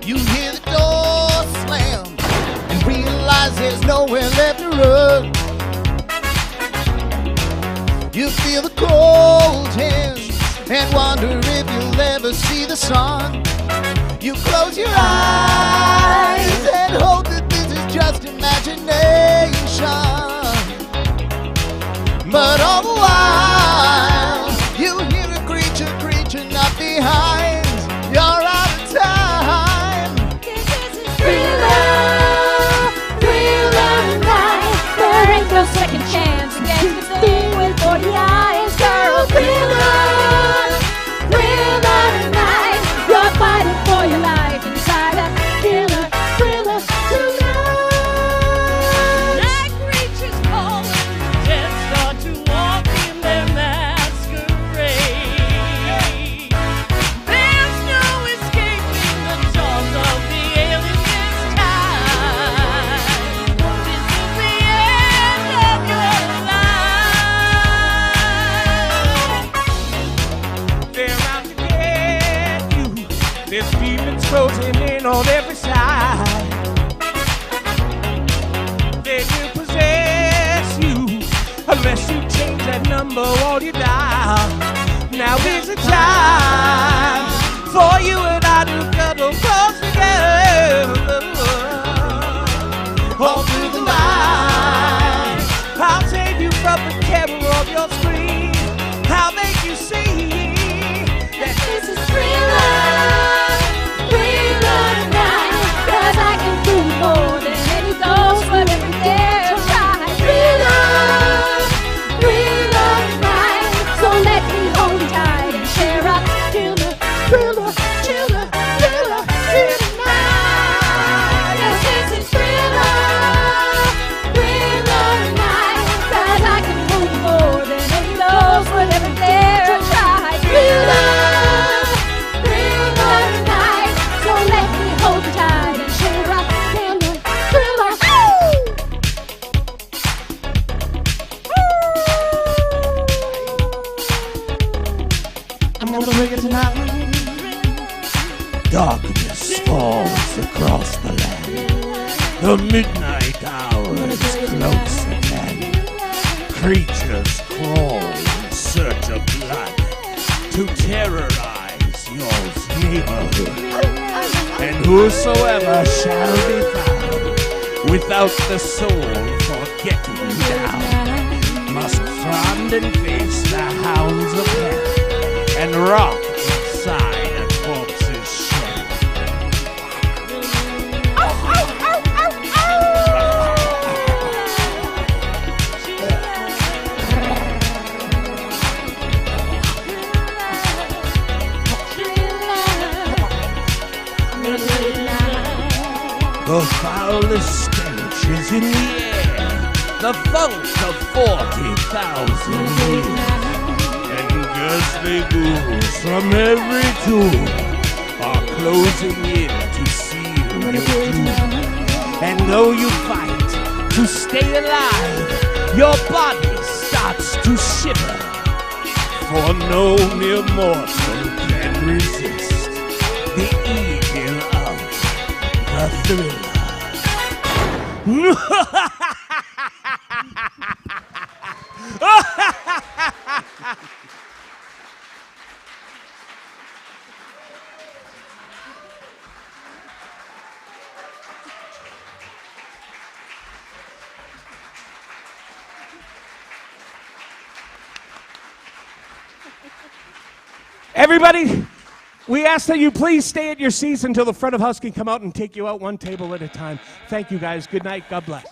You hear the door slam and realize there's nowhere left to run. You feel the cold hands and wonder if you'll ever see the sun. You close your eyes and hope that this is just imagination. But all the while, you hear a creature not behind. You're out of time. This is Thriller, Thriller night. There ain't no second chance against the thing with 40 eyes, girl. Thriller, Thriller night. You're fighting for your life inside a Thriller, Thriller tonight. Night creatures call and dead start to walk in their masquerade. There's no escaping the jaws of the alien this time. This is the end of your life. They're out to get you. There's demons closing in on every side. They will possess you unless you change that number or you die. Now is the time for you and I to cuddle close together. All through the night, I'll save you from the terror of your scream. I'll make you see that this is thriller night. 'Cause I can do more than any ghost would ever dare try. Thriller night. So let me hold you tight and share a thriller night. Yes, this is thriller night. 'Cause I can do more than any ghost would ever dare try. Thriller night. So let me hold you tight and share a thriller. I'm gonna bring it tonight. Darkness falls across the land. The midnight hour is close at hand. Creatures crawl in search of blood to terrorize your neighborhood. And whosoever shall be found without the soul for getting down must front and face the hounds of hell and rock inside a corpse's shell. The foulest stench is in the air, the funk of 40,000 years. And ghostly ghouls from every tomb are closing in to seal your doom. And though you fight to stay alive, your body starts to shiver. For no mere mortal can resist the evil of the thriller. Everybody, we ask that you please stay at your seats until the front of house can come out and take you out one table at a time. Thank you, guys. Good night. God bless.